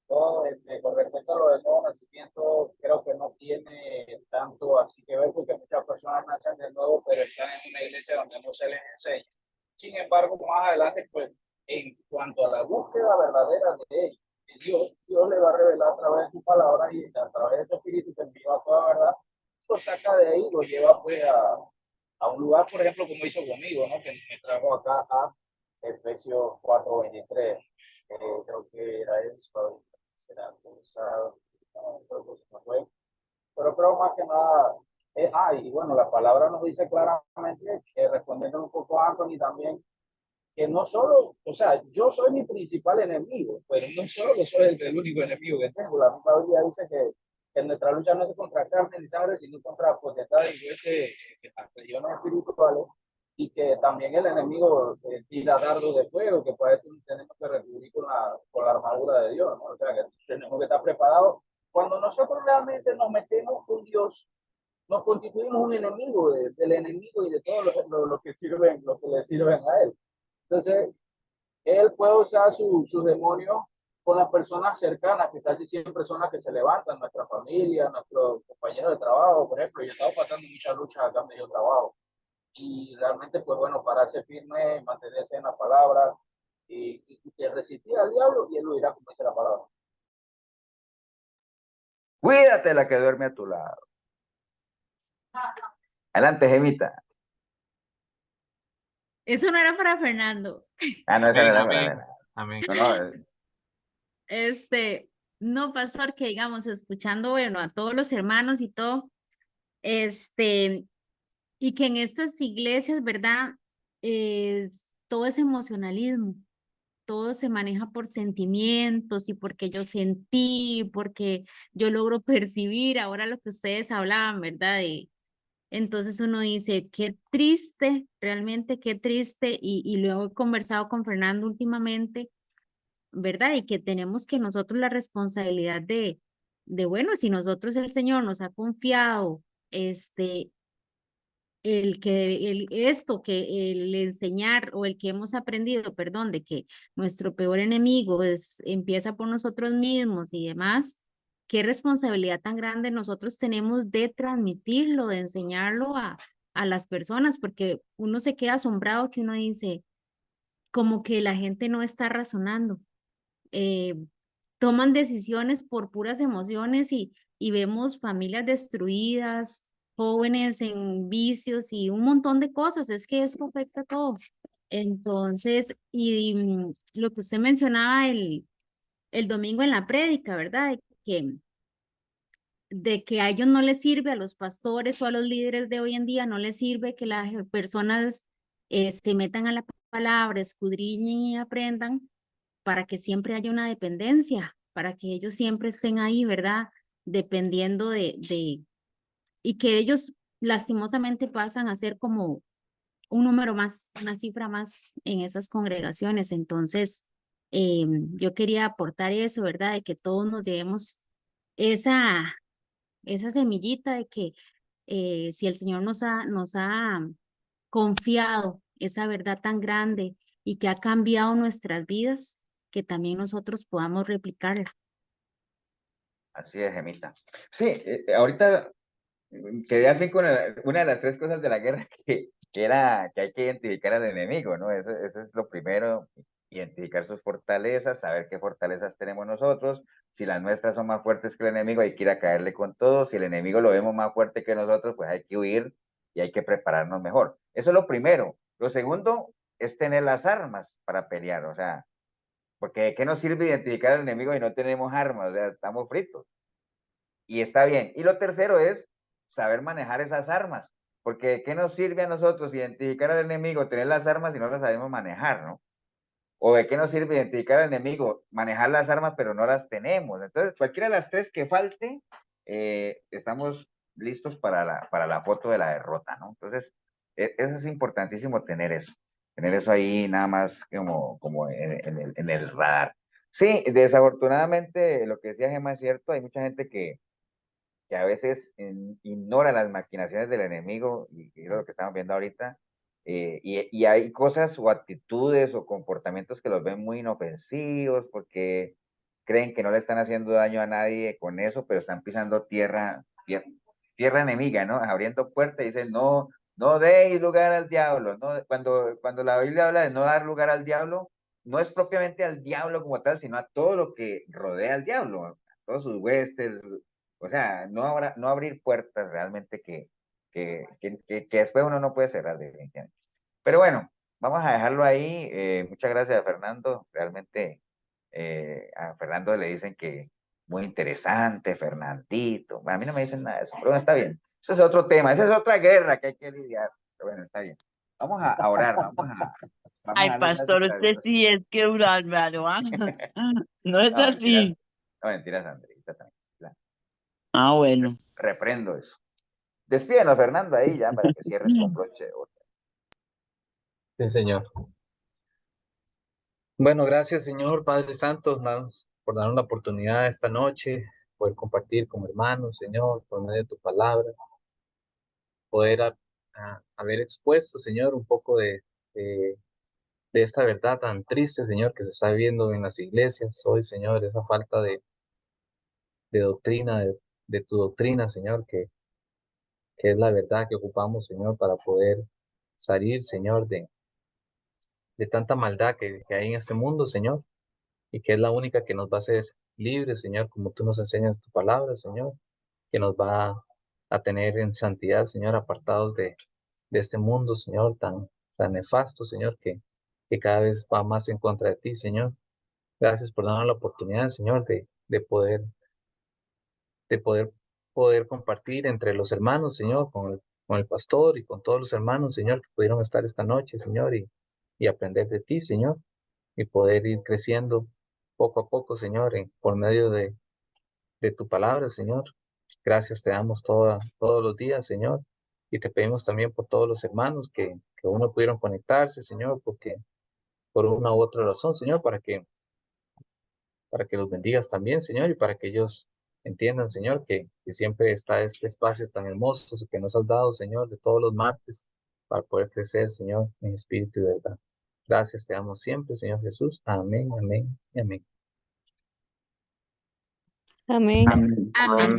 Todo, con respecto a lo del nuevo nacimiento, creo que no tiene tanto así que ver, porque muchas personas nacen de nuevo, pero están en una iglesia donde no se les enseña. Sin embargo, más adelante, pues, en cuanto a la búsqueda verdadera de ellos, de Dios le va a revelar a través de su palabra y a través de su espíritu que envió a toda verdad, lo saca de ahí, lo lleva pues a un lugar, por ejemplo, como hizo conmigo, ¿no? Que me trajo acá a Efesios 4:23. Creo que era eso, será pensado, no, creo que se me fue. Pero creo más que nada, y bueno, la palabra nos dice claramente, respondiendo un poco a Anthony también, que no solo, o sea, yo soy mi principal enemigo, pero no solo que soy el único enemigo que tengo. La misma Biblia dice que nuestra lucha no es contra carne ni sangre, sino contra potestades y regiones espirituales, y que también el enemigo tira dardos de fuego, que para eso tenemos que recurrir con la armadura de Dios, ¿no? O sea, que tenemos que estar preparados. Cuando nosotros realmente nos metemos con Dios, nos constituimos un enemigo del enemigo y de todos los que sirven, los que le sirven a él. Entonces, él puede usar sus demonios con las personas cercanas, que casi siempre son las que se levantan, nuestra familia, nuestros compañeros de trabajo. Por ejemplo, yo he estado pasando muchas luchas acá donde yo trabajo. Y realmente, pues bueno, pararse firme, mantenerse en la palabra y resistir al diablo, y él lo irá como dice la palabra. Cuídate la que duerme a tu lado. Adelante, Gemita. Eso no era para Fernando. Ah, no, esa no Amén, era amén, para... amén. No, no, Este, no, pastor, que digamos, escuchando, bueno, a todos los hermanos y todo, este, y que en estas iglesias, ¿verdad? Todo es emocionalismo, todo se maneja por sentimientos y porque yo sentí, porque yo logro percibir ahora lo que ustedes hablaban, ¿verdad? Entonces uno dice, qué triste, realmente qué triste, y luego he conversado con Fernando últimamente, ¿verdad? Y que tenemos que nosotros la responsabilidad bueno, si nosotros el Señor nos ha confiado, esto que el enseñar o el que hemos aprendido, perdón, de que nuestro peor enemigo empieza por nosotros mismos y demás, qué responsabilidad tan grande nosotros tenemos de transmitirlo, de enseñarlo a las personas, porque uno se queda asombrado que uno dice, como que la gente no está razonando, eh, toman decisiones por puras emociones y vemos familias destruidas, jóvenes en vicios y un montón de cosas. Es que eso afecta todo. Entonces, lo que usted mencionaba el domingo en la prédica, ¿verdad? De que a ellos no les sirve, a los pastores o a los líderes de hoy en día, no les sirve que las personas se metan a la palabra, escudriñen y aprendan, para que siempre haya una dependencia, para que ellos siempre estén ahí, ¿verdad? Dependiendo y que ellos lastimosamente pasan a ser como un número más, una cifra más en esas congregaciones. Entonces, yo quería aportar eso, ¿verdad? De que todos nos llevemos esa, esa semillita de que si el Señor nos ha confiado esa verdad tan grande y que ha cambiado nuestras vidas, que también nosotros podamos replicarla. así es, Gemita. Sí, ahorita quedé al fin con una de las tres cosas de la guerra que era que hay que identificar al enemigo, ¿no? Eso es lo primero, identificar sus fortalezas, saber qué fortalezas tenemos nosotros. Si las nuestras son más fuertes que el enemigo, hay que ir a caerle con todo. Si el enemigo lo vemos más fuerte que nosotros, pues hay que huir y hay que prepararnos mejor. Eso es lo primero. Lo segundo es tener las armas para pelear, o sea, porque ¿de qué nos sirve identificar al enemigo y no tenemos armas? O sea, estamos fritos. Y está bien. Y lo tercero es saber manejar esas armas, porque ¿de qué nos sirve a nosotros identificar al enemigo, tener las armas y no las sabemos manejar, ¿no? ¿O de qué nos sirve identificar al enemigo, manejar las armas pero no las tenemos? Entonces, cualquiera de las tres que falte, estamos listos para la foto de la derrota, ¿no? Entonces, eso es importantísimo tener eso ahí nada más como en el radar. Sí, desafortunadamente lo que decía Gemma es cierto, hay mucha gente que a veces ignora las maquinaciones del enemigo, y es lo que estamos viendo ahorita, y hay cosas o actitudes o comportamientos que los ven muy inofensivos porque creen que no le están haciendo daño a nadie con eso, pero están pisando tierra enemiga, ¿no? Abriendo puertas y dicen, no, no deis lugar al diablo, ¿no? Cuando la Biblia habla de no dar lugar al diablo, no es propiamente al diablo como tal, sino a todo lo que rodea al diablo, a todos sus huestes, o sea, no abrir puertas realmente que después uno no puede cerrar definitivamente. Pero bueno, vamos a dejarlo ahí. Muchas gracias a Fernando. Realmente a Fernando le dicen que muy interesante, Fernandito. A mí no me dicen nada de eso, pero bueno, está bien. Eso es otro tema, esa es otra guerra que hay que lidiar. Pero bueno, está bien. Vamos a orar, vamos Ay, a darle gracias pastor, a usted Dios. sí es que hermano, ¿ah? No es No, mentiras, así. no, mentiras, Andreita, tranquila. Ah, bueno. Reprendo eso. Despídenos, Fernando, ahí ya para que cierres con broche de oro. Sí, Señor. Bueno, gracias, Señor Padre Santo, por darnos la oportunidad esta noche, poder compartir como hermanos, Señor, por medio de tu palabra, poder haber expuesto, Señor, un poco de, de esta verdad tan triste, Señor, que se está viviendo en las iglesias hoy, Señor, esa falta de doctrina, de tu doctrina, Señor, que es la verdad que ocupamos, Señor, para poder salir, Señor, de tanta maldad que hay en este mundo, Señor, y que es la única que nos va a hacer libres, Señor, como tú nos enseñas tu palabra, Señor, que nos va a tener en santidad, Señor, apartados de este mundo, Señor, tan, tan nefasto, Señor, que cada vez va más en contra de ti, Señor. Gracias por darnos la oportunidad, Señor, de poder compartir entre los hermanos, Señor, con el pastor y con todos los hermanos, Señor, que pudieron estar esta noche, Señor, y aprender de ti, Señor, y poder ir creciendo poco a poco, Señor, por medio de tu palabra, Señor. Gracias te damos todos los días, Señor, y te pedimos también por todos los hermanos que aún no pudieron conectarse, Señor, porque por una u otra razón, Señor, para que los bendigas también, Señor, y para que ellos entiendan, Señor, que siempre está este espacio tan hermoso que nos has dado, Señor, de todos los martes, para poder crecer, Señor, en espíritu y verdad. Gracias te damos siempre, Señor Jesús. Amén, amén y amén. Amén. Amén. Amén.